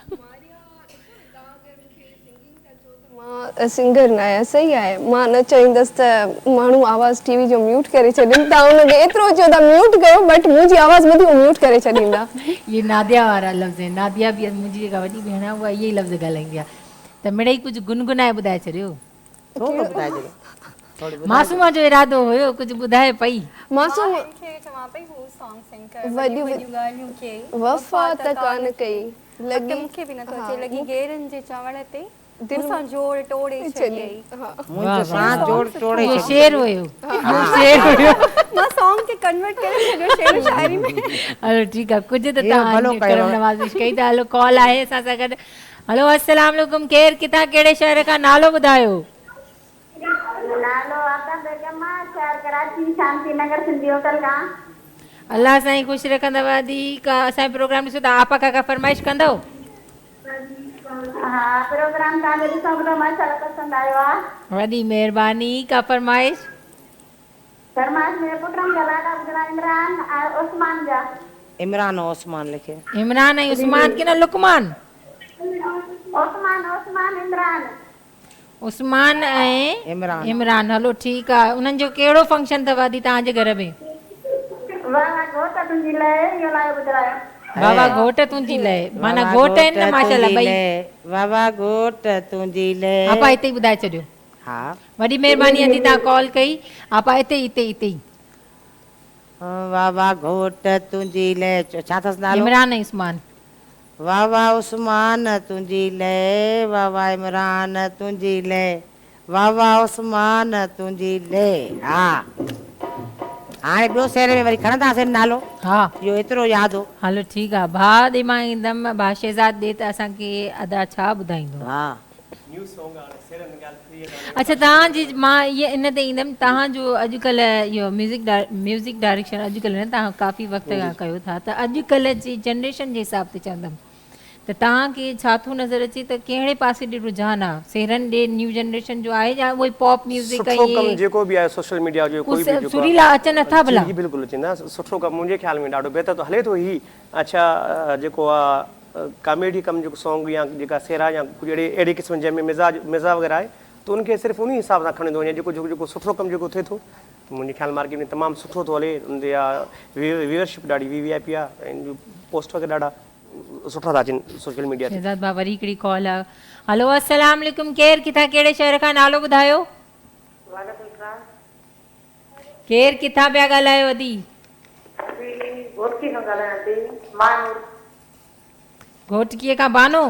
मां सिंगर न आहियां, सही आहे। मां न चाहींदसि त माण्हू आवाज़ टीवी जो म्यूट करे छॾनि। तव्हां हुनखे एतिरो चयो था म्यूट कयो, बट मुंहिंजी आवाज़ ॿुधी म्यूट करे छॾींदा। इहे नादिया वारा लफ़्ज़ आहिनि। नादिया बि मुंहिंजी जेका वॾी भेण आहे उहा इहे ई लफ़्ज़ ॻाल्हाईंदी आहे। त मिड़ई कुझु गुनगुनाए ॿुधाए छॾियो। मासूमा जो इरादो हुयो कुझु ॿुधाए पई। मासूम वफ़ा त कान कई, लॻी मूंखे बि नथो अचे, लॻी गेरनि जे चवण ते दिलि जोड़ टोड़े छॾियई। इहो शेर हुयो, मां सॉन्ग खे कन्वर्ट करे छॾियो शेर शाइरी में। हलो ठीकु आहे, कुझु त तव्हां करम नवाज़िश कई। त हलो कॉल आहे असां सां गॾु। हलो अस्सलाम वालेकुम, केरु किथां कहिड़े शहर खां, नालो ॿुधायो। नालो आदा बेगम, शहर कराची, शांति नगर, सिंधी होटल खां। अल्लाह साईं ख़ुशि रखंदव दी का असांजो प्रोग्राम ॾिसो था आपा काका फरमाइश कंदव हाँ प्रोग्राम तव्हांजो ॾिसो ॿुधो माशाल्लाह पसंदि आयो आहे वॾी महिरबानी का फरमाइश फरमाइश मुंहिंजे पुटनि जा लाॾा ॿुधणा इमरान ऐं उस्मान जा इमरान और उस्मान लिखे इमरान ऐं उस्मान की न लुकमान उस्मान इमरान उस्मान ऐं इमरान इमरान हलो ठीकु आहे उन्हनि जो कहिड़ो फंक्शन अथव दी तव्हांजे घर में वाह घोट तुंहिंजी लाइ इहो लाइ ॿुधायो बाबा घोट तुंहिंजी लाइ माना घोट आहिनि न माशाल्लाह ॿई बाबा घोट तुंहिंजी लाइ आपा हिते ई ॿुधाए छॾियो हा वॾी महिरबानी अदी तव्हां कॉल कई आपा हिते ई बाबा घोट तुंहिंजी लाइ छा अथसि नालो इमरान ऐं उस्मान वाह वाह उस्मान तुंहिंजी लाइ वाह वाह इमरान तुंहिंजी लाइ वाह वाह उस्मान तुंहिंजी लाइ हा हाणे ॿियो शहर में वरी खणंदासीं नालो हा इहो एतिरो यादि हो हलो ठीकु आहे भाउ ॾे मां ईंदमि भाउ शहज़ाद ॾे त असांखे अदा छा ॿुधाईंदो हा अच्छा तव्हांजी मां इहे इन ते ईंदमि तव्हांजो अॼुकल्ह इहो म्यूज़िक डायरेक्शन अॼुकल्ह न तव्हां काफ़ी वक़्त खां कयो था त अॼुकल्ह जी जनरेशन जे हिसाब ते चवंदमि त तव्हांखे छा थो नज़र अचे त कहिड़े पासे ॾे रुझान आहे सेरनि ॾे न्यू जनरेशन जो आहे या उहो पॉप म्यूज़िक सुठो कमु जेको बि आहे सोशल मीडिया जो कोई बि सुरीला अचनि नथा भला जी बिल्कुलु अचनि था सुठो कमु मुंहिंजे ख़्याल में ॾाढो बहितर हले थो ही अच्छा जेको आहे कॉमेडी कमु जेको सॉन्ग या जेका सेरा या कुझु अहिड़े क़िस्म जंहिंमें मिज़ा वग़ैरह आहे त उनखे सिर्फ़ु उन हिसाब सां खणी थो वञे जेको सुठो कमु जेको थिए थो मुंहिंजे ख़्याल मार्केट में तमामु सुठो थो हले उन ते व्यूअरशिप ॾाढी VIP आहे ऐं पोस्ट वग़ैरह ॾाढा सुठा था अचनि सोशल मीडिया ते शहज़ाद भाउ वरी हिकिड़ी कॉल आहे हलो अस्सलाम वालेकुम केरु किथां कहिड़े शहर खां नालो ॿुधायो केरु किथां पिया ॻाल्हायो अदी घोटकीअ खां बानो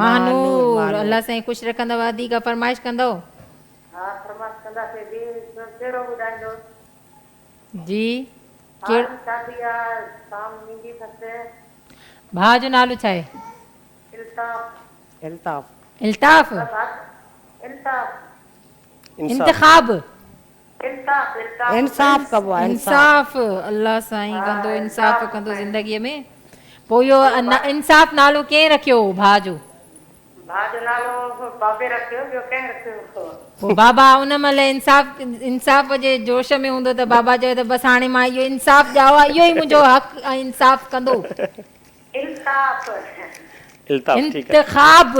महानूर अल्लाह साईं ख़ुशि रखंदव अदी का फरमाइश कंदव जी भाउ जो नालो छा आहे इल्ताफ़ इंतखाब इंसाफ़ कबो आहे इंसाफ़ अल्लाह साईं कंदो इंसाफ़ कंदो ज़िंदगीअ में पोइ इहो इंसाफ़ नालो कंहिं रखियो भाउ जो पोइ बाबा उन महिल इंसाफ़ जे जोश में हूंदो त बाबा चयो त बसि हाणे मां इहो इंसाफ़ ॾियां इहो ई मुंहिंजो हक़ ऐं इंसाफ़ कंदो इंतखाब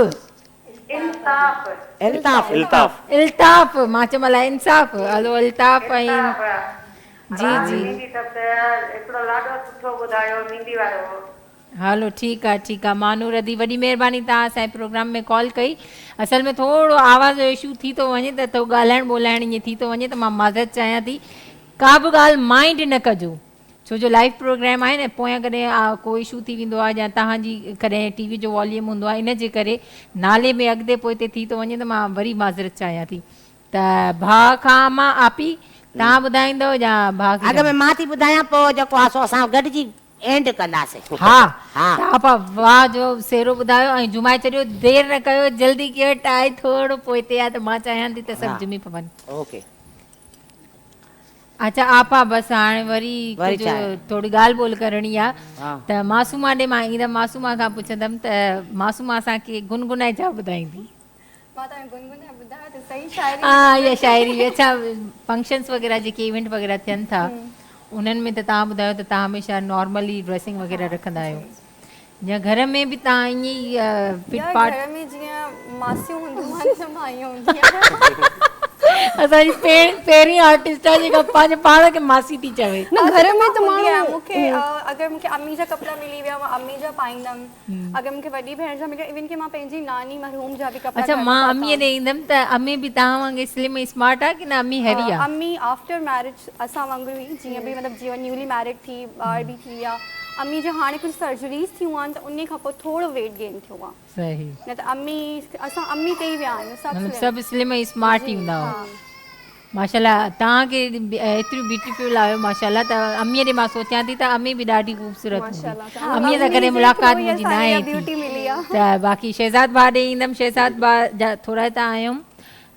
इल्ताफ़ मां चयोमांव इंसाफ़ हलो इल्ताफ़ ऐं जी जी हलो ठीकु आहे मानूर अदी वॾी महिरबानी तव्हां असांजे प्रोग्राम में कॉल कई असल में थोरो आवाज़ जो इशू थी थो वञे त ॻाल्हाइण ॿोलाइण ईअं थी थो वञे त मां माज़रत चाहियां थी का बि ॻाल्हि माइंड न कजो छो जो लाइव प्रोग्राम आहे न पोयां कॾहिं को इशू थी वेंदो आहे या तव्हांजी कॾहिं TV जो वॉल्यूम हूंदो आहे इन जे करे नाले में अॻिते पोइते थी थो वञे त मां वरी माज़रत चाहियां थी त भाउ खां मां आपी तव्हां ॿुधाईंदव या भाउ अॻ में मां थी ॿुधायां पोइ जेको आहे सो असां गॾिजी एंड कंदासीं हा आपा वाह जो सेरो ॿुधायो ऐं जुमाए छॾियो देरि न कयो जल्दी कयो टाइ थोरो पोइते आहे त मां चाहियां थी त सभु जुमी पवनि ओके अच्छा आपा बसि हाणे वरी थोरी ॻाल्हि ॿोल करणी आहे त मासूमा ॾे मां ईंदमि मासूमा खां पुछंदमि त मासूमा असांखे गुनगुनाए छा ॿुधाईंदी हा इहा शाइरी अच्छा फंक्शन्स वग़ैरह जेके इवेंट वग़ैरह थियनि था उन्हनि में त तव्हां ॿुधायो त तव्हां हमेशह नॉर्मली ड्रेसिंग वग़ैरह रखंदा आहियो या घर में बि तव्हां ईअं ई फिट पाट घर में जीअं मासियूं हूंदियूं आहिनि त मां ईअं हूंदी आहियां असांजी पहिरीं आर्टिस्ट आहे जेका पंहिंजे पाण खे मासी थी चवे न घर में त माण्हू मूंखे अगरि मूंखे अम्मी जा कपिड़ा मिली विया मां अम्मी जा पाईंदमि अगरि मूंखे वॾी भेण जा मिलिया इवन की मां पंहिंजी नानी मरहूम जा बि कपिड़ा अच्छा मां अम्मीअ ॾे ईंदमि त अम्मी बि तव्हां वांगुरु स्लिम स्मार्ट आहे की न अम्मी हैवी आहे अम्मी आफ्टर मैरिज असां वांगुरु ई जीअं बि मतिलबु जीअं न्यूली मैरिड थी ॿार बि थी विया अम्मी जो हाणे कुझु सर्जरीज़ थियूं आहिनि त उन खां पोइ थोरो वेट गेन थियो आहे सही न त अम्मी असां अम्मी ते ई विया आहियूं सभु स्लिम ऐं स्मार्ट ई हूंदा हुआ माशाल्लाह तव्हांखे एतिरियूं ब्यूटीफुल आहियो माशाल्लाह त अम्मीअ ॾे मां सोचियां थी त अम्मी बि ॾाढी ख़ूबसूरत हूंदी अम्मीअ सां कॾहिं मुलाक़ात मुंहिंजी न आहे त बाक़ी शहज़ाद भाउ ॾे ईंदमि शहज़ाद भाउ जा थोरा हितां आयुमि